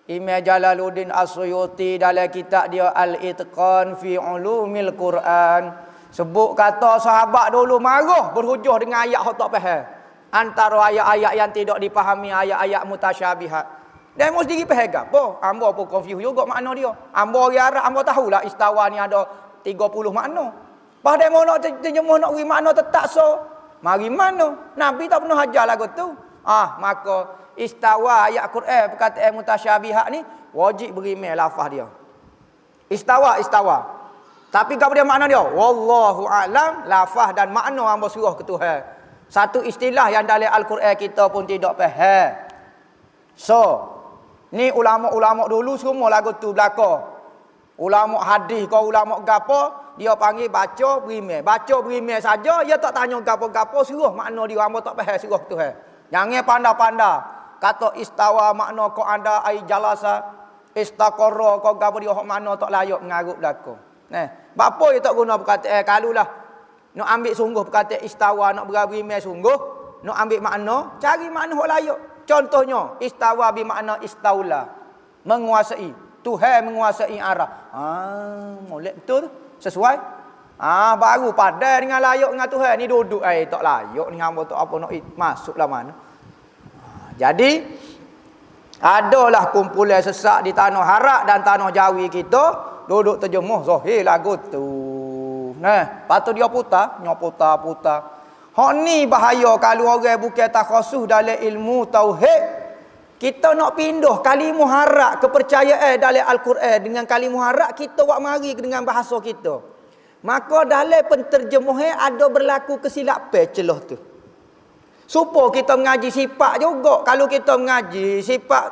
Imam Jalaluddin As-Suyuti dalam kitab dia Al-Itqan fi Ulumil Quran sebut kata sahabat dulu marah berhujah dengan ayat hak tak faham. Antara ayat-ayat yang tidak dipahami ayat-ayat mutasyabihat. Dan mesti diri faham apa? Hamba pun confuse juga makna dia. Hamba orang Arab, hamba tahulah istawa ni ada 30 makna. Padahal mau nak terjemah nak beri makna tetap so. Mari mana? Nabi tak pernah ajar lagu tu. Maka istawa ayat Quran perkataan mutasyabihat ni wajib berimeh lafaz dia. Istawa. Tapi apa dia makna dia? Wallahu a'lam, lafaz dan makna hamba suruh ke Tuhan. Satu istilah yang dalam Al-Quran kita pun tidak faham. So, ni ulama-ulama dulu semua lagu tu belaka. Ulama hadis kau ulama gapo, dia panggil baca berimeh. Baca berimeh saja, dia tak tanya gapo-gapo, suruh makna dia hamba tak faham suruh Tuhan. Jangan pandai-pandai. Kata istawa makna kau ada ai jalasa, istaqarra kau gapo dia hok makna tak layak mengarut belaka. Bapa dia tak guna perkataan kalulah nak ambil sungguh perkataan istawa nak berimeh sungguh, nak ambil makna, cari makna hok layak. Contohnya istawa bermakna istaula, menguasai. Tuhan menguasai arah. Molek betul tu. Sesuai. Baru padai dengan layak dengan Tuhan. Ni duduk tak layak ni hamba tak apa nak masuklah mana. Jadi adalah kumpulan sesak di tanah Harak dan tanah Jawi kita duduk terjemuh zahir lagu tu. Patut dia putar, putar. Hak ni bahaya kalau orang bukan takhasus dalam ilmu tauhid. Kita nak pindah kalimah Harak kepercayaan dalam Al-Quran dengan kalimah Harak kita buat mari dengan bahasa kita. Maka dalam penterjemahan ada berlaku kesilapan celah tu. Supaya kita mengaji sifat juga. Kalau kita mengaji sifat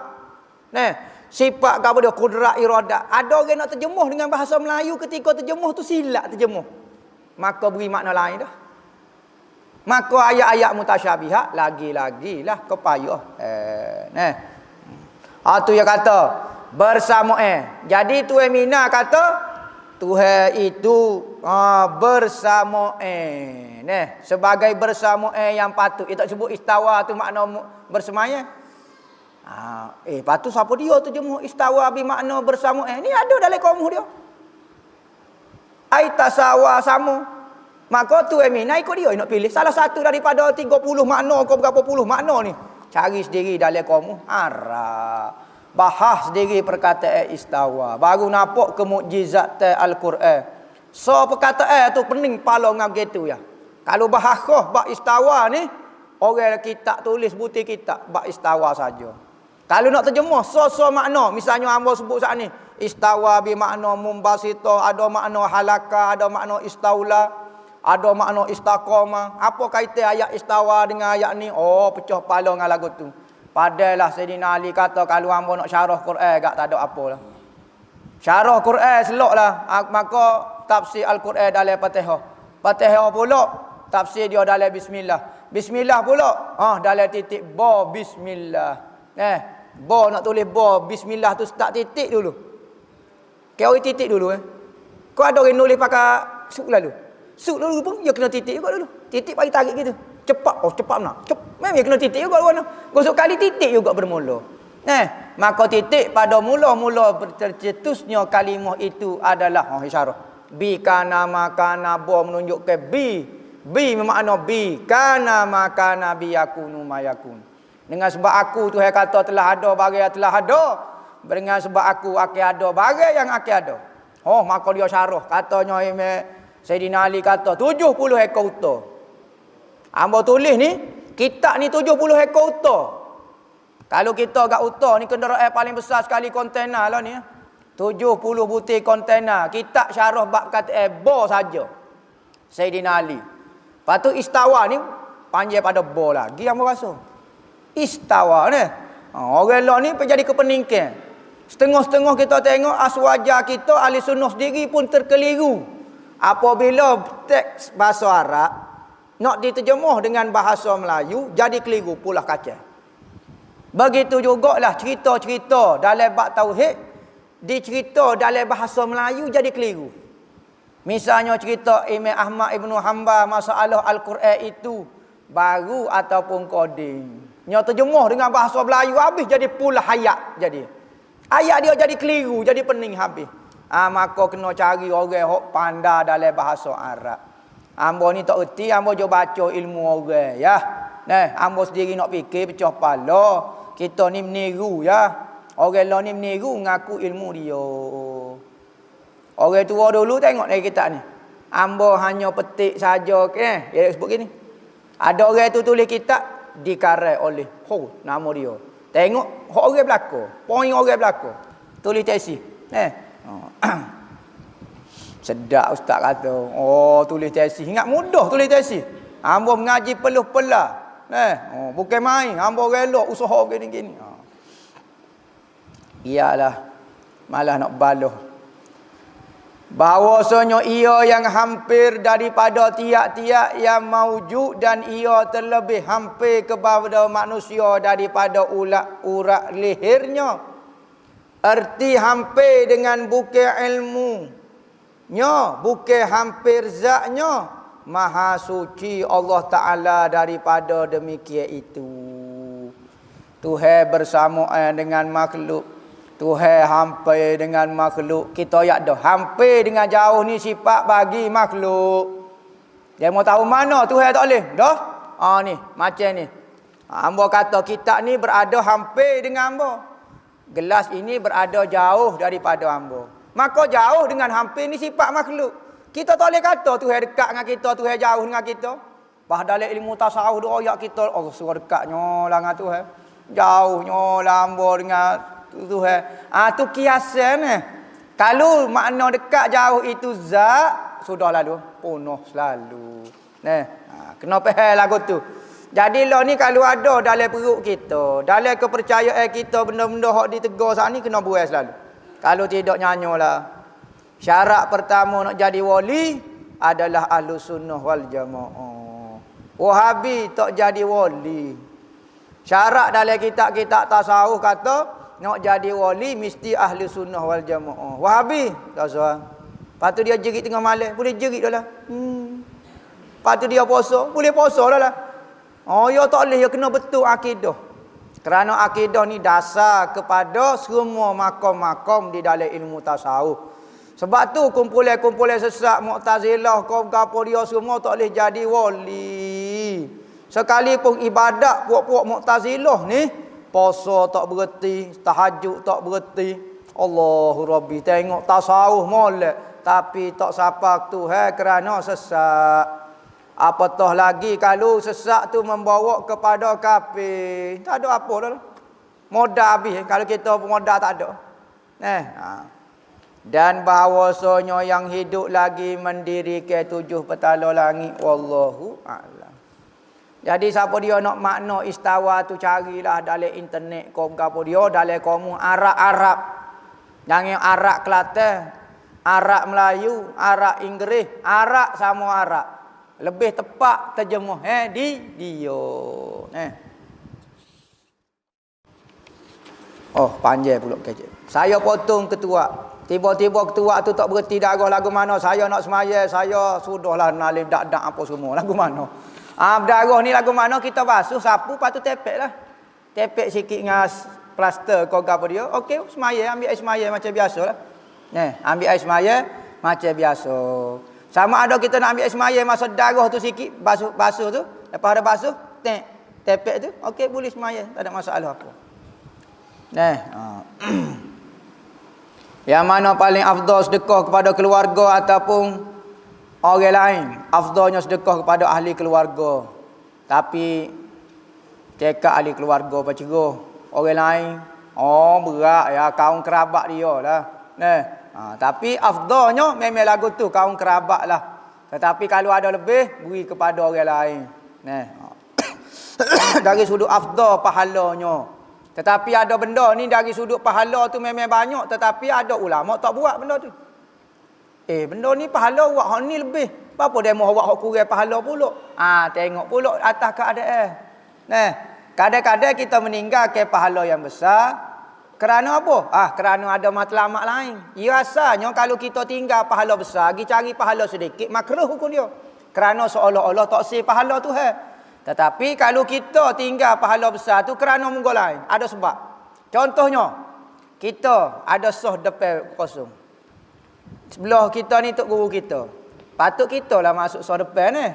sifat apa dia kudrat iradat. Ada orang nak terjemuh dengan bahasa Melayu, ketika terjemuh tu silap terjemuh. Maka beri makna lain dah. Maka ayat-ayat mutasyabihat lagi-lagilah kepayah. Tu yang kata bersama Jadi Tuhan Mina kata Tuhan itu bersama sebagai bersama yang patut. Dia tak sebut istawa tu makna bersemaya. Patut siapa dia terjemuh istawa bermakna bersama ni ada dalam kamus dia. Ai tasawa sama. Maka tu Emina ikut dia nak pilih salah satu daripada 30 makna ke berapa puluh makna ni. Cari sendiri dalam kamus. Bahas sendiri perkataan istawa. Baru nampak kemukjizat Al-Quran. So perkataan tu pening pala ngam gitu ya. Kalau bahas bab istawa ni, orang kitab tulis butir kitab bab istawa saja. Kalau nak terjemah so makna, misalnya hamba sebut saat ni, istawa bi makna mumbasita, ada makna halaka, ada makna istaula, ada makna istaqamah. Apa kaitan ayat istawa dengan ayat ni? Pecah pala dengan lagu tu. Padalah Sayyidina Ali kata kalau hamba nak syarah Quran gak tak ada apalah. Syarah Quran seloklah. Maka tafsir Al-Quran dalam Fatihah. Fatihah pula tafsir dia dalam bismillah. Bismillah pula dalam titik ba bismillah. Ba nak tulis ba bismillah tu start titik dulu. Kau titik dulu Kau ada orang nulis pakai suk lalu. Suk dulu pun dia kena titik juga dulu. Titik bagi tarik gitu. Cepat cepat nak. Memang dia kena titik juga dulu. Gosok kali titik juga bermula. Maka titik pada mula-mula tercetusnya kalimah itu adalah isyarah. Bi kana makana ba menunjuk ke bi. Bi bermakna bi kana makana bi yakunu mayakun. Dengan sebab aku Tuhan kata telah ada barang yang telah ada. Dengan sebab aku akan ada barang yang akan ada. Maka dia syarah. Katanya Sayyidina Ali kata 70 ekor unta. Hamba tulis ni, kitab ni 70 ekor unta. Kalau kita kat unta ni kenderaan paling besar sekali kontainer lah ni. 70 butir kontainer. Kitab syarah bab kata ba saja. Sayyidina Ali. Lepas tu istawa ni panjang pada ba lagi hamba rasa. Istawa ni. Orang lah ni jadi kepeningkan. Setengah-setengah kita tengok aswaja kita ahli sunnah sendiri pun terkeliru. Apabila teks bahasa Arab nak diterjemah dengan bahasa Melayu jadi keliru pula kacau. Begitu jugalah cerita-cerita dalam bab tauhid dicerita dalam bahasa Melayu jadi keliru. Misalnya cerita Imam Ahmad Ibn Hanbal masalah Al-Quran itu baru ataupun koding. Nya terjemah dengan bahasa Melayu habis jadi pula hayat jadi. Ayat dia jadi keliru, jadi pening habis. Maka kena cari orang hok pandai dalam bahasa Arab. Ambo ni tak erti, ambo jo baca ilmu orang ya. Ambo sendiri nak fikir pecah pala. Kita ni meniru ya. Orang lain ni meniru ngaku ilmu dia. Orang tua dulu tengok dari kitab ni. Ambo hanya petik saja dia sebut gini. Ada orang tu tulis kitab dikarai oleh nama dia. Tengok orang belakang, poin orang belakang. Tulis tesis. Sedap ustaz kata. Oh, tulis tesis. Ingat mudah tulis tesis. Hamba mengaji peluh-pelah. Bukan main. Hamba relok usaha gini-gini. Iyalah. Malah nak baloh. Bahawasanya ia yang hampir daripada tiap-tiap yang maujud dan ia terlebih hampir kepada manusia daripada urat lehernya. Erti hampir dengan bukan ilmunya, bukan hampir zatnya. Maha suci Allah Ta'ala daripada demikian itu. Tuhan bersamaan dengan makhluk. Tuhan hampir dengan makhluk. Kita yak dah hampir dengan jauh ni sifat bagi makhluk. Dia mau tahu mana Tuhan tak boleh? Dah? Ni, macam ni. Hamba kata kitab ni berada hampir dengan hamba. Gelas ini berada jauh daripada hamba. Maka jauh dengan hampir ni sifat makhluk. Kita tak boleh kata Tuhan dekat dengan kita, Tuhan jauh dengan kita. Padahal ilmu tasawuf doa ayat kita, Allah suruh dekatnya lah dengan Tuhan. Jauhnya lah hamba dengan Tuhan. Tu kiasan ni. Kalau makna dekat jauh itu zat, sudah lalu penuh selalu. Kena faham lagu tu. Jadi lah ni kalau ada dalam perut kita, dalam kepercayaan kita benda-benda hak ditegur saat ni kena buai selalu. Kalau tidak nyanyolah. Syarat pertama nak jadi wali adalah Ahlus Sunnah wal Jamaah. Wahabi tak jadi wali. Syarat dalam kitab-kitab tasawuf kata nak jadi wali mesti Ahli Sunnah wal Jamaah. Wahabi tak usah. Lepas tu dia jerit tengah malam, boleh jerit dah lah. Lepas tu dia puasa, boleh puasa dah lah. Ya tak boleh, ya kena betul akidah. Kerana akidah ni dasar kepada semua makom-makom di dalam ilmu tasawuf. Sebab tu kumpulan-kumpulan sesat Mu'tazilah, kaum kapur dia semua tak boleh jadi wali. Sekalipun ibadat puak-puak Mu'tazilah ni, puasa tak berhenti, tahajud tak berhenti. Allahu Rabbi, tengok tasawuf molek tapi tak sapa Tuhan kerana sesat. Apatah lagi kalau sesat tu membawa kepada kafir. Tak ada apa dah. Modal habis kalau kita modal tak ada. Dan bahawasanya yang hidup lagi mendirikan 7 petala langit, wallahu a'lam. Jadi siapa dia nak makna istawa tu carilah dalam internet kaum gapo dia, dalam kaum Arab. Jangan Arab Kelantan, Arab Melayu, Arab Inggeris, Arab sama Arab. Lebih tepat terjemah di dia. Oh, panjang pula kecil. Saya potong ketua. Tiba-tiba ketua tu tak berhenti darah lagu mana. Saya nak semaya, saya sudahlah nalim dak-dak apa semua. Lagu mana? Berdarah ni lagu mana kita basuh, sapu, lepas tu tepek lah. Tepek sikit dengan plaster kau apa dia. Okey, semaya, ambil air semaya macam biasa lah. Ambil air semaya macam biasa. Sama ada kita nak ambil air semaya masa darah tu sikit, basuh tu. Lepas ada basuh, tepek tu. Okey, boleh semaya. Tak ada masalah apa. Yang mana paling afdal sedekah kepada keluarga ataupun orang lain? Afdalnya sedekah kepada ahli keluarga. Tapi cekak ahli keluarga bercerah. Orang lain, berat ya, kaum kerabat dia lah. Tapi afdalnya memang lagu tu kaum kerabat lah. Tetapi kalau ada lebih, beri kepada orang lain. Dari sudut afdal pahalanya. Tetapi ada benda ni dari sudut pahala tu memang banyak, tetapi ada ulama tak buat benda tu. Benda ni pahala buat hak ni lebih. Apa dia mau buat hak kurang pahala pula? Tengok pula atas keadaan. Kadang-kadang kita meninggalkan pahala yang besar kerana apa? Kerana ada matlamat lain. Rasanya kalau kita tinggal pahala besar, pergi cari pahala sedikit, makruh hukum dia. Kerana seolah-olah tak sih pahala Tuhan. Tetapi kalau kita tinggal pahala besar tu kerana munggu lain, ada sebab. Contohnya, kita ada soh depan kosong. Sebelah kita ni tok guru kita. Patut kita lah masuk soh depan ni.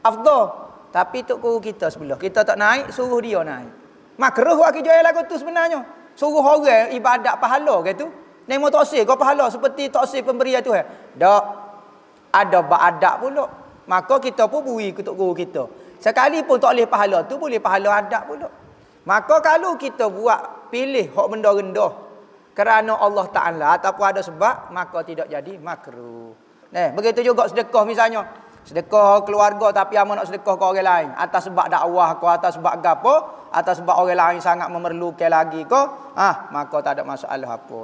Afdal. Tapi tok guru kita sebelah. Kita tak naik, suruh dia naik. Makruh buat kerja lagu tu sebenarnya. Suruh orang ibadat pahala ke tu. Nemo toksir kau pahala seperti toksir pemberian Tuhan. Tak. Ada ba'adak pula. Maka kita pun beri ke tok guru kita. Sekalipun tak boleh pahala tu, boleh pahala adab pula. Maka kalau kita buat pilih hak benda rendah kerana Allah Ta'ala ataupun ada sebab, maka tidak jadi makruh. Begitu juga sedekah misalnya. Sedekah keluarga tapi amak nak sedekah ke orang lain. Atas sebab dakwah ke, atas sebab gapo, atas sebab orang lain sangat memerlukan lagi ke, maka tak ada masalah apa.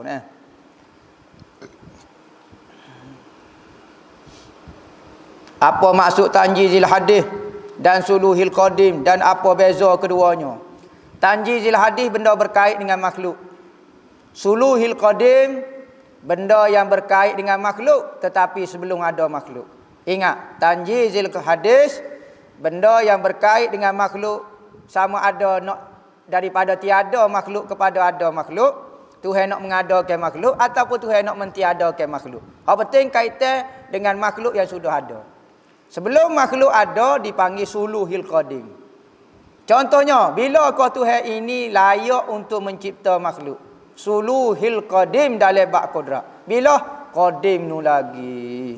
Apa maksud tanjizil hadis dan suluhil qadim dan apa beza keduanya? Tanjizil hadis benda berkait dengan makhluk. Suluhil qadim benda yang berkait dengan makhluk tetapi sebelum ada makhluk. Ingat, tanjizil hadis benda yang berkait dengan makhluk, sama ada nak daripada tiada makhluk kepada ada makhluk, Tuhan nak mengadakan makhluk ataupun Tuhan nak mentiadakan makhluk. Yang penting kaitan dengan makhluk yang sudah ada. Sebelum makhluk ada dipanggil suluhil qadim. Contohnya, bila kau Tuhan ini layak untuk mencipta makhluk, suluhil qadim dalam bab qudrat. Bila qadim nu lagi.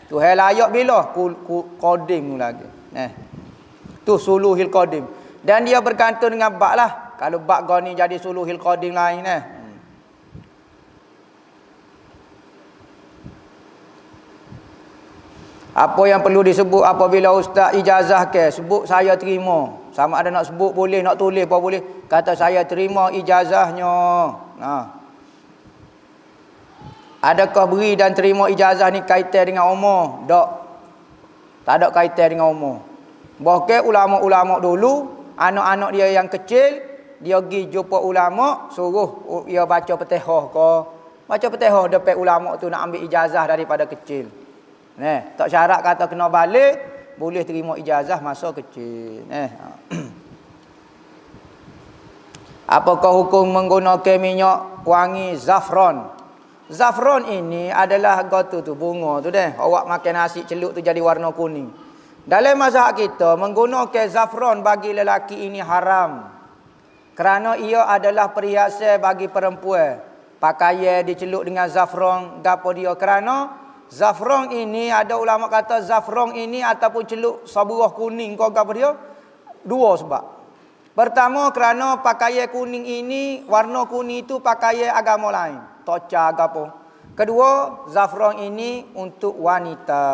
Tuhan layak bila qadim nu lagi. Tu suluhil qadim. Dan dia bergantung dengan bab lah. Kalau bab gani jadi suluhil qadim lain. Apa yang perlu disebut apabila ustaz ijazah ke, sebut saya terima. Sama ada nak sebut boleh, nak tulis apa boleh. Kata saya terima ijazahnya. Adakah beri dan terima ijazah ni kaitan dengan umur? Tak ada kaitan dengan umur. Bahkan ulama-ulama dulu, anak-anak dia yang kecil, dia pergi jumpa ulama, suruh dia baca Fatihah ke. Baca Fatihah depan ulama tu nak ambil ijazah daripada kecil. Tak syarat kata kena balik, boleh terima ijazah masa kecil. Apakah hukum menggunakan minyak wangi zafron? Zafron ini adalah gotu tu, bunga tu awak makan nasi celup tu jadi warna kuning. Dalam mazhab kita menggunakan zafron bagi lelaki ini haram. Kerana ia adalah perhiasan bagi perempuan. Pakaian dicelup dengan zafron, gapo dia? Kerana zafron ini, ada ulama kata zafron ini ataupun celup sabuah kuning kau gapo dia? Dua sebab. Pertama, kerana pakaian kuning ini, warna kuning itu pakaian agama lain. Toca gapo. Kedua, zafron ini untuk wanita.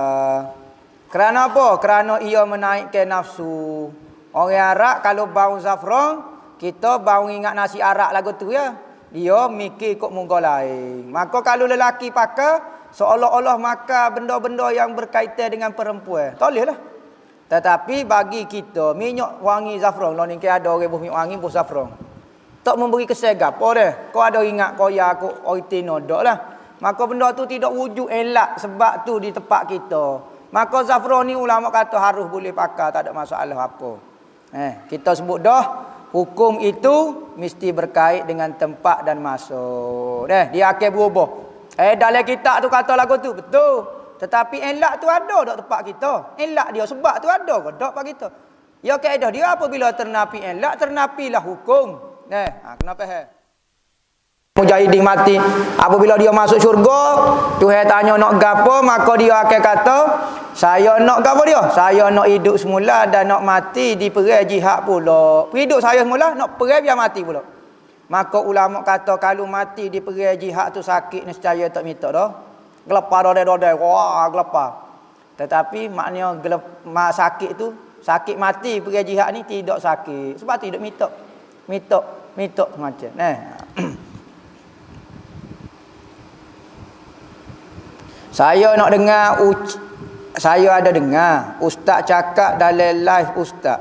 Kerana apa? Kerana ia menaikkan nafsu. Orang Arab kalau bau zafron, kita bau ingat nasi arak lagu tu ya. Dia mikir kok muka lain. Maka kalau lelaki pakai, seolah-olah makan benda-benda yang berkaitan dengan perempuan. Tak boleh lah. Tetapi bagi kita, minyak wangi zafron, lah ni ada orang buh minyak wangi, buh zafron. Tak memberi kesan gapo dah. Kau ada ingat kau ya aku oitino dak lah. Maka benda tu tidak wujud elak sebab tu di tempat kita. Maka zafron ni ulama kata harus boleh pakai, tak ada masalah apa. Kita sebut dah hukum itu mesti berkait dengan tempat dan masa. Dia akan berubah. Dalam kitab tu kata lagu tu betul. Tetapi elak tu ada dak tempat kita. Elak dia sebab tu ada ke dak tempat kita. Ya kaedah dia apabila ternapi elak, ternapilah hukum. Kenapa Mujahidin mati, apabila dia masuk syurga, Tuhan tanya nak gapo, maka dia akan kata, saya nak gapo dia? Saya nak hidup semula dan nak mati di perang jihad pula. Hidup saya semula, nak perang biar mati pula. Maka ulama kata kalau mati di perang jihad tu sakit nescaya tak minta dah. Gelepar dodai-dodai, wah gelepar. Tetapi maknanya sakit tu, sakit mati perang jihad ni tidak sakit. Sebab tidak minta. Minta macam. Saya nak dengar, saya ada dengar ustaz cakap dalam live ustaz.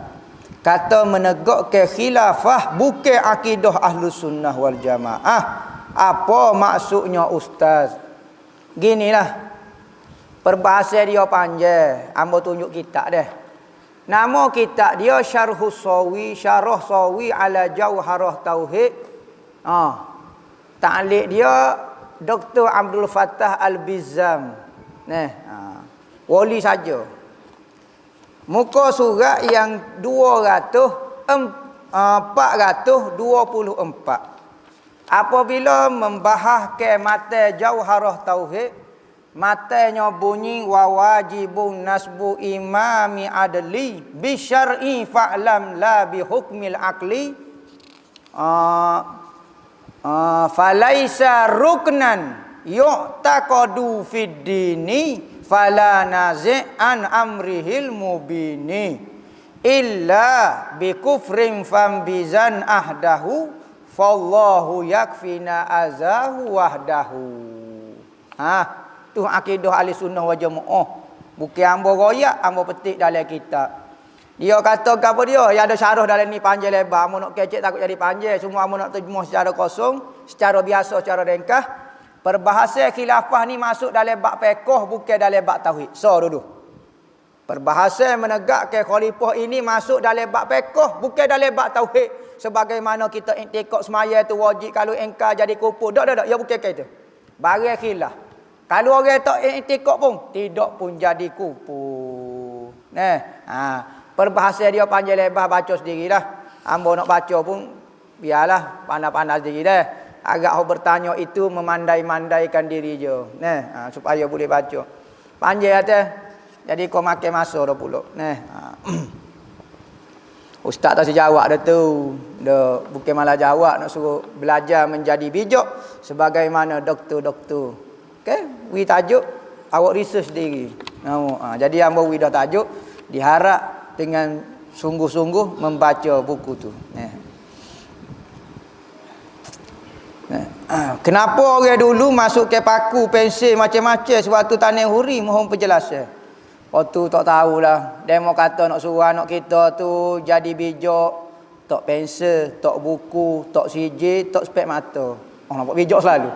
Kata menegakkan khilafah bukan akidah Ahlus Sunnah wal Jamaah. Apa maksudnya ustaz? Ginilah. Perbahasan dia panjang. Ambo tunjuk kitab dah. Nama kitab dia Syarhus Sawi, Syarah Sawi ala Jauharah Tauhid. Ta'liq dia Dr. Abdul Fattah Al-Bizzam. Wali saja. Muka surat yang 424. Apabila membahaskan mata Jauharah Tauhid, matanya bunyi wa wajibun nasbu imami adli bi syar'i fa'lam la bi hukmil aqli falaisa ruknan yu'taqadu fid dini fala nazi'an amrihil mubini illa bi kufrin fambizan ahdahu fallahu yakfina azahu wahdahu. Tu akidah ahli sunnah wal jamaah. Bukan ambo royak, ambo petik dalam kitab. Dia kata apa dia? Yang ada syarah dalam ni panjang lebar. Ambo nak kecek takut jadi panjang. Semua ambo nak terjemuh secara kosong, secara biasa, secara ringkas. Perbahasan khilafah ni masuk dalam bab fiqh, bukan dalam bab tauhid. So dulu. Perbahasan menegakkan khalifah ini masuk dalam bab fiqh, bukan dalam bab tauhid. Sebagaimana kita iktikad semaya tu wajib kalau engkar jadi kufur. Tak. Ya bukan gitu. Barang khilaf. Kalau orang tak iktikad pun tidak pun jadi kufur. Perbahasan dia panjang lebar, baca sendirilah. Ambo nak baca pun biarlah pandai-pandai sendiri dah. Agak hok bertanya itu memandai-mandaikan diri je. Supaya boleh baca. Panjang atas. Jadi kau makan masa dah pula. Ustaz tak sejawab dah tu. Dah bukan malah jawab, nak suruh belajar menjadi bijak sebagaimana doktor-doktor. Okey, wi tajuk awak research sendiri. Jadi hamba wi dah tajuk diharap dengan sungguh-sungguh membaca buku tu. Kenapa orang dulu masuk ke paku, pensel macam-macam sewaktu tanah huri mohon penjelasan. Waktu tak tahulah. Demo kata nak suruh anak kita tu jadi bijak. Tak pensel, tak buku, tak sijil, tak spek mata. Nampak bijak selalu.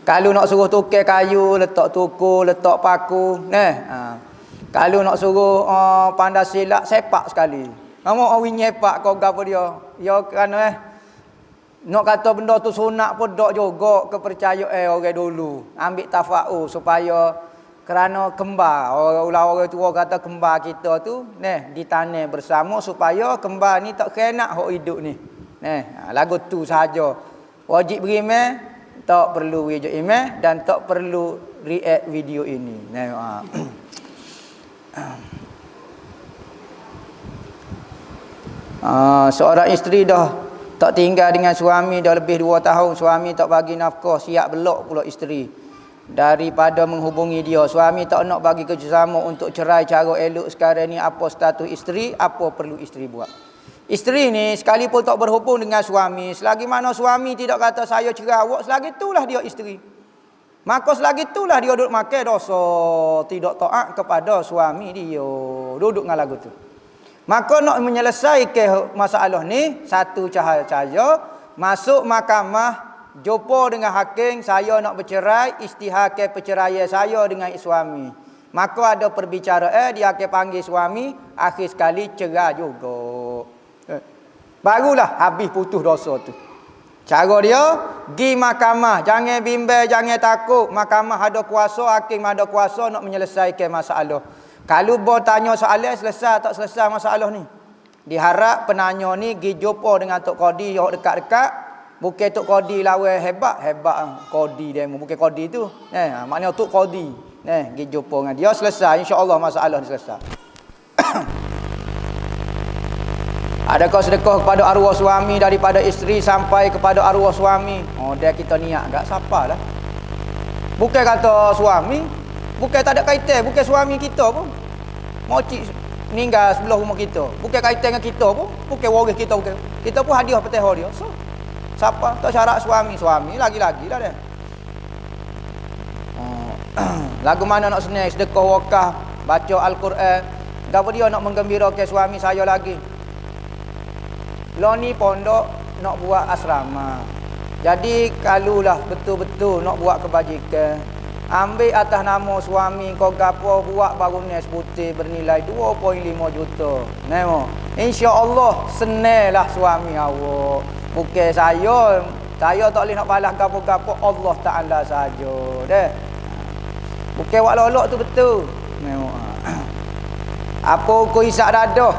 Kalau nak suruh tukar kayu, letak tuku, letak paku. Kalau nak suruh pandai silat, sepak sekali. Nampak orang nyepak kau apa dia. Ya kerana nak kata benda tu sunat pun tak juga kepercayaan orang dulu. Ambil tafa'u supaya kerana kembar, orang tua kata kembar kita tu ditanam bersama supaya kembar ni tak kena hok hidup ni. Lagu tu saja. Wajib beriman, tak perlu wujud iman dan tak perlu react video ini. Seorang isteri dah tak tinggal dengan suami dah lebih 2 tahun, suami tak bagi nafkah, siap belok pula isteri. Daripada menghubungi dia, suami tak nak bagi kerjasama untuk cerai. Cara elok sekarang ni apa status isteri, apa perlu isteri buat. Isteri ni sekalipun tak berhubung dengan suami, selagi mana suami tidak kata saya cerai awak, selagi itulah dia isteri. Maka selagi itulah dia duduk makan dosa, tidak taat kepada suami dia. Duduk dengan lagu tu. Maka nak menyelesaikan masalah ni, satu cahaya masuk mahkamah, jumpa dengan hakim, saya nak bercerai, istihakan perceraian saya dengan suami. Maka ada perbicaraan, dia akan panggil suami, akhir sekali cerai juga. Barulah habis putus dosa tu. Cara dia, pergi mahkamah, jangan bimbang, jangan takut. Mahkamah ada kuasa, hakim ada kuasa nak menyelesaikan masalah. Kalau bertanya soalan, selesai tak selesai masalah ni. Diharap penanya ni pergi jumpa dengan Tok Qadi yang dekat-dekat. Bukan Tok Qadi lawan hebat Qadi demo, bukan Qadi tu. Maknanya Tok Qadi. Pergi jumpa dengan dia, selesai insya-Allah masalah ni selesai. Adakah sedekah kepada arwah suami daripada isteri sampai kepada arwah suami? Dia kita niat agak siapalah. Bukan kata suami, bukan tak ada kaitan, bukan suami kita pun. Mocik meninggal sebelah rumah kita. Bukan kaitan dengan kita pun, bukan waris kita bukan. Kita pun hadiah petihah dia. So, siapa? Tak syarat suami lagi-lagi lah dia. Lagu mana nak senang sedekah wakaf, baca Al-Quran. Gapo dia nak menggembirakan suami saya lagi. Loni pondok nak buat asrama. Jadi kalulah betul-betul nak buat kebajikan, ambil atas nama suami kau gapo buat bangunan putih bernilai 2.5 juta. Nemo. Insya-Allah senanglah suami awak. Bukan saya tak boleh nak balas gapo-gapo, Allah Taala saja. Deh. Bukan wak lolok tu betul. Nemo. Apa hukum isap dadah?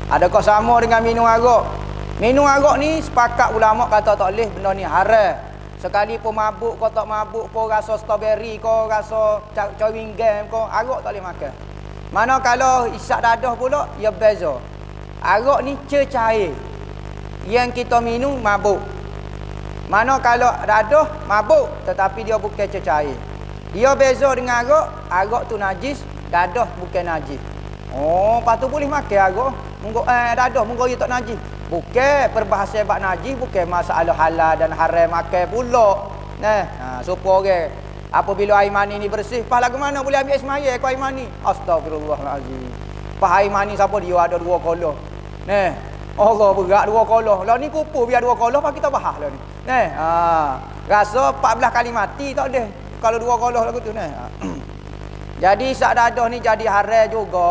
Adakah sama dengan minum arak? Minum arak ni sepakat ulama kata tak boleh, benda ni haram. Sekali pun mabuk kau tak mabuk pun rasa strawberry kau rasa chewing gum kau arak tak boleh makan. Mana kalau isap dadah pula ia beza. Arak ni cair. Yang kita minum mabuk. Mana kalau dadah mabuk tetapi dia bukan cair. Dia beza dengan arak, arak tu najis, dadah bukan najis. Oh, patut boleh makan arak. Munggo dadah munggo dia tak najis. Bukan perbahasan bab najis, bukan masalah halal dan haram makan pula. Supaya orang apabila air mani ni bersih, pas lagu mana boleh ambil semaya kau air mani? Astagfirullahalazim. Pas air mani siapa dia ada dua kolah. Allah berat dua kolah. Lah ni kupu biar dua kolah pas kita bahas lah ni. Rasa 14 kali mati tak ada. Kalau dua kolah lagu tu Jadi sak dadah ni jadi haram juga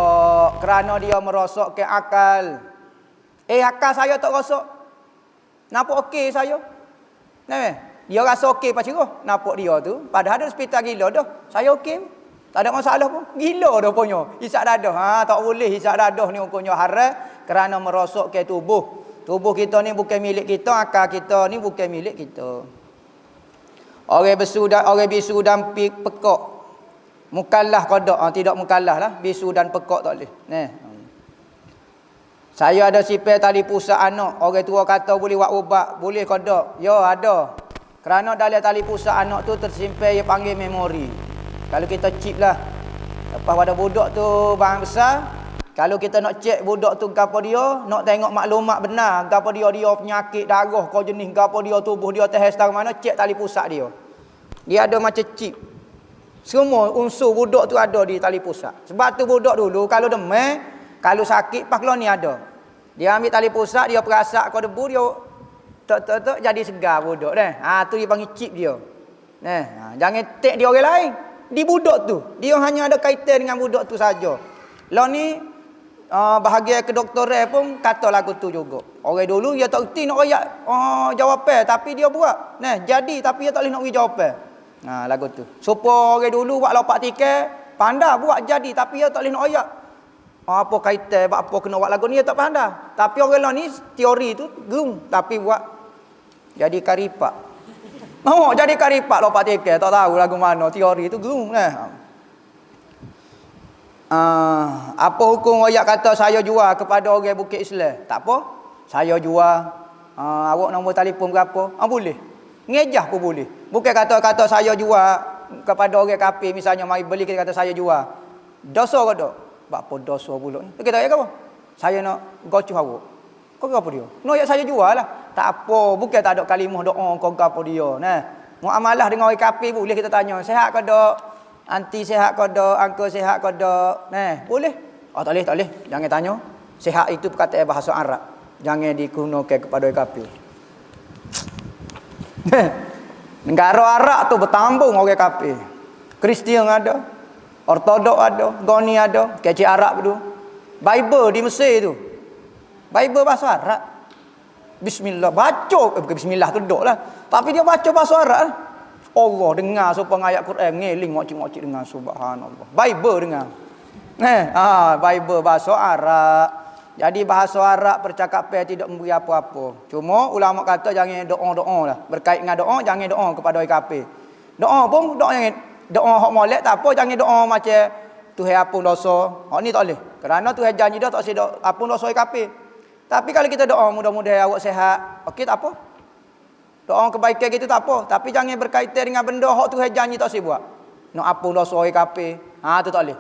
kerana dia merosakkan akal. Akal saya tak rosak. Nampak okey saya. Dia rasa okey pas cerah. Nampak dia tu. Padahal ada hospital gila dah. Saya okey. Tak ada masalah pun. Gila dah punya. Hisap dadah. Tak boleh hisap dadah ni hukumnya haram. Kerana merosakkan tubuh. Tubuh kita ni bukan milik kita. Akal kita ni bukan milik kita. Orang bisu dan pekak. Mukallaf qada. Tidak mukallaf lah. Bisu dan pekak tak boleh. Saya ada sipir tali pusat anak. Orang tua kata boleh buat ubat. Boleh qada. Ya ada. Kerana dalam tali pusat anak tu tersimpan dia panggil memori. Kalau kita chip lah. Lepas pada budak tu barang besar. Kalau kita nak cek budak tu apa dia. Nak tengok maklumat benar. Apa dia penyakit darah. Kau jenis apa dia tubuh dia test dari mana. Cek tali pusat dia. Dia ada macam chip. Semua unsur budak tu ada di tali pusat. Sebab tu budak dulu kalau demam. Kalau sakit pak ni ada. Dia ambil tali pusat, dia perasak kau debu, dia tok jadi segar budak dah. Tu dia panggil chip dia. Jangan take dia orang lain. Di budak tu. Dia hanya ada kaitan dengan budak tu saja. Lah ni bahagian kedoktoran pun kata lagu tu juga. Orang dulu dia tak reti nak royak jawapan tapi dia buat. Jadi tapi dia tak boleh nak bagi jawapan. Lagu tu. Supaya orang dulu buat lopak tiket, pandai buat jadi tapi dia tak boleh nak royak. Apa kaitan apa kena buat lagu ni dia tak pandai. Tapi orang lain ni teori tu gerung tapi buat jadi karipak. Mau jadi karipak lopak tiket tak tahu lagu mana teori tu gerung apa hukum royak kata saya jual kepada orang Bukit Islam? Tak apa. Saya jual awak nombor telefon berapa? Boleh. Ngejah pun boleh. Bukan kata saya jual kepada orang kafir misalnya mari beli kita kata saya jual. Dosa ke tak? Apa dosa pula ni? Kita ayat apa? Saya nak gocuh awak. Kau apa dia? Nak saya jual lah. Tak apa, bukan tak ada kalimah doa kau apa dia. Muamalah dengan orang kafir boleh kita tanya, sihat ke tak? Anti sihat ke tak? Angka sihat ke tak? Boleh. Tak boleh. Jangan tanya. Sihat itu perkataan bahasa Arab. Jangan digunakan kepada orang kafir. Negara Arab tu bertambung orang kafir. Kristian ada. Ortodok ada, Goni ada, kecik Arab tu. Bible di Mesir tu. Bible bahasa Arab. Bismillah baca, bukan bismillah tu dok lah. Tapi dia baca bahasa Arab. Allah dengar supaya ayat Quran ngeling mocik-mocik dengar subhanallah. Bible dengar. Bible bahasa Arab. Jadi bahasa Arab percakapan tidak memberi apa-apa. Cuma ulama kata jangan doa-doa lah. Berkait dengan doa jangan doa kepada orang kafir. Doa pun doa jangan doa hak molek tak apa, jangan doa macam Tuhan ampun dosa. Hak ni tak boleh. Kerana Tuhan janji dah tak boleh ampun dosa kafir. Tapi kalau kita doa mudah-mudahan awak sihat, okey tak apa. Doa kebaikan gitu tak apa, tapi jangan berkaitan dengan benda hak Tuhan janji tak boleh buat. Nak ampun dosa kafir. Tu tak boleh.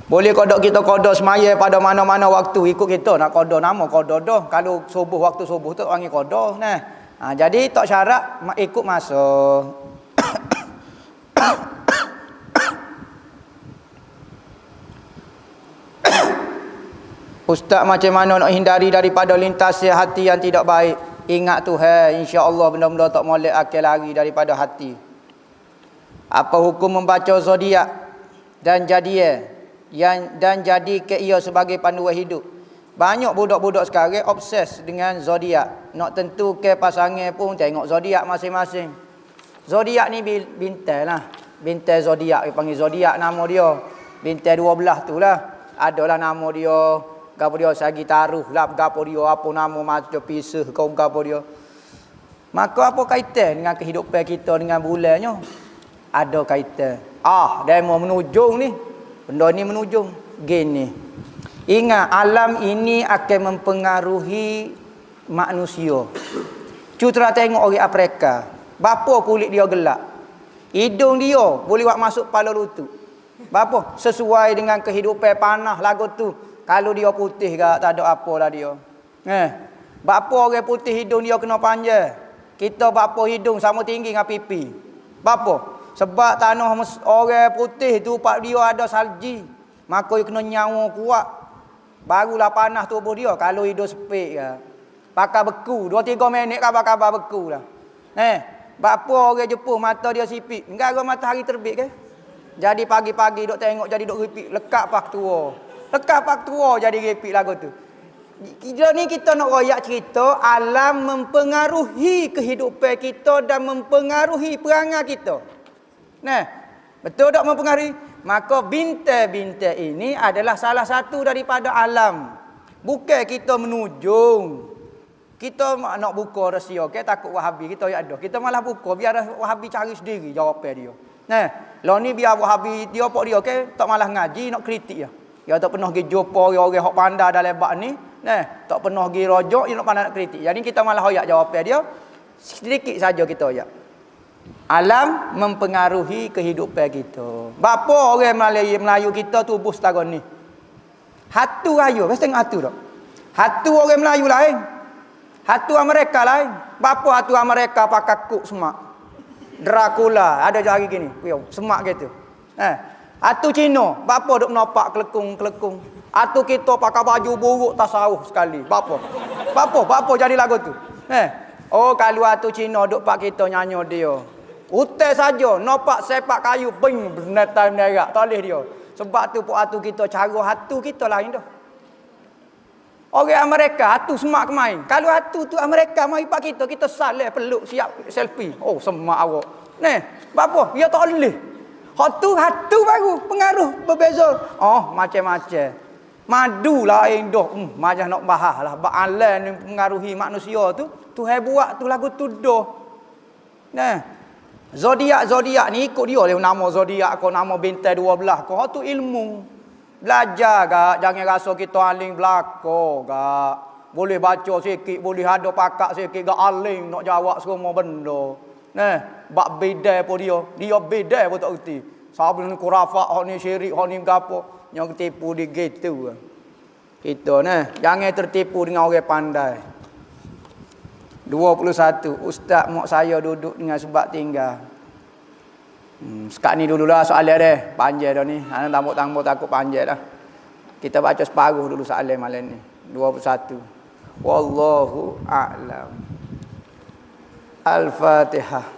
Boleh kodok kita kodok semaya pada mana-mana waktu ikut kita nak kodok nama kodok dah. Kalau subuh waktu subuh tu panggil kodok jadi tak syarat ikut masa. Ustaz macam mana nak hindari daripada lintas hati yang tidak baik? Ingat Tuhan, insya-Allah benda-benda tak molek akal lari daripada hati. Apa hukum membaca zodiak dan jadian dan jadi ke ia sebagai panduan hidup? Banyak budak-budak sekarang obses dengan zodiak. Nak tentu ke pasangan pun tengok zodiak masing-masing. Zodiak ni bintang lah. Bintang zodiak, panggil zodiak nama dia. Bintang 12 tu lah. Adalah nama dia gapo dia sagi taruh lah gapo dia apa nama macam pisah kau gapo dia. Maka apa kaitan dengan kehidupan kita dengan bulannya? Ada kaitan. Demo menujung ni. Benda ni menujung. Gini. Ingat alam ini akan mempengaruhi manusia. Cutra tengok orang Afrika. Bapa kulit dia gelap. Hidung dia boleh buat masuk kepala lutut. Bapa? Sesuai dengan kehidupan panah lagu tu. Kalau dia putih ke tak ada apalah dia. Bapa orang putih hidung dia kena panjang. Kita bapa hidung sama tinggi dengan pipi. Bapa? Sebab tanah orang putih tu pak dia ada salji. Maka dia kena nyawa kuat. Barulah panah tubuh dia. Kalau hidung sepik ke. Pakai beku. 2-3 minit kabar-kabar beku lah. Bapa orang Jepun mata dia sipit. Enggak ada matahari terbit ke? Jadi pagi-pagi duk tengok jadi duk ripik. Lekat pak tua. Lekat pak tua jadi ripik lagu tu. Ni kita nak royak cerita alam mempengaruhi kehidupan kita dan mempengaruhi perangai kita. Betul tak mempengaruhi? Maka bintang-bintang ini adalah salah satu daripada alam. Bukan kita menujung. Kita nak buka rahsia, takut Wahabi kita ya ada. Kita malah buka biar Wahabi cari sendiri jawapan dia. Lah ni biar Wahabi dia apa dia tak malah ngaji nak kritik ya. Dia tak pernah pergi jumpa orang-orang hak pandai dalam bab ni. Tak pernah pergi rojak dia nak pandai nak kritik. Jadi kita malah hoyak jawapan dia. Sedikit saja kita hoyak. Alam mempengaruhi kehidupan kita. Bapa orang Melayu kita tubuh setara ni. Hatu ayu, mesti tengok hatu tak? Hatu orang Melayu lain. Hatu Amerika lain. Bapa hatu Amerika pakai kuk semak. Dracula ada jari gini. Semak gitu. Hatu Cina, bapa duk nopak kelekung-kelekung. Hatu kita pakai baju buruk tasawuf sekali. Bapa jadi lagu tu. Kalau hatu Cina duk pak kita nyanyi dia. Utai saja nopak sepak kayu bing bernetai menerak toleh dia. Sebab tu pak hatu kita cara hatu kita lain dah. Orang Amerika hatu semak kemain. Kalau hatu tu Amerika mai pak kita saleh peluk siap selfie. Semak awak. Bapa? Ya tak boleh. Hatu baru pengaruh berbeza. Macam-macam. Madu lain dah. Macam nak bahas lah. Bak alam ni pengaruhi manusia tu. Tuhan buat tu lagu tu dah. Zodiak ni ikut dia lah nama zodiak kau nama bintang 12 kau tu ilmu. Belajar gak, jangan rasa kita aling belaka gak. Boleh baca sikit, boleh ada pakak sikit gak aling nak jawab semua benda. Bak beda pun dia beda pun tak erti. Sabun ni kurafak, hak ni syirik, hak ni gapo, yang tipu di gitu. Kita jangan tertipu dengan orang pandai. 21 ustaz mak saya duduk dengan sebab tinggal. Sekat ni dululah soalan dia. Panjang dah ni. Hang tambah takut panjang dah. Kita baca separuh dulu soalan malam ni. 21. Wallahu a'lam. Al-Fatihah.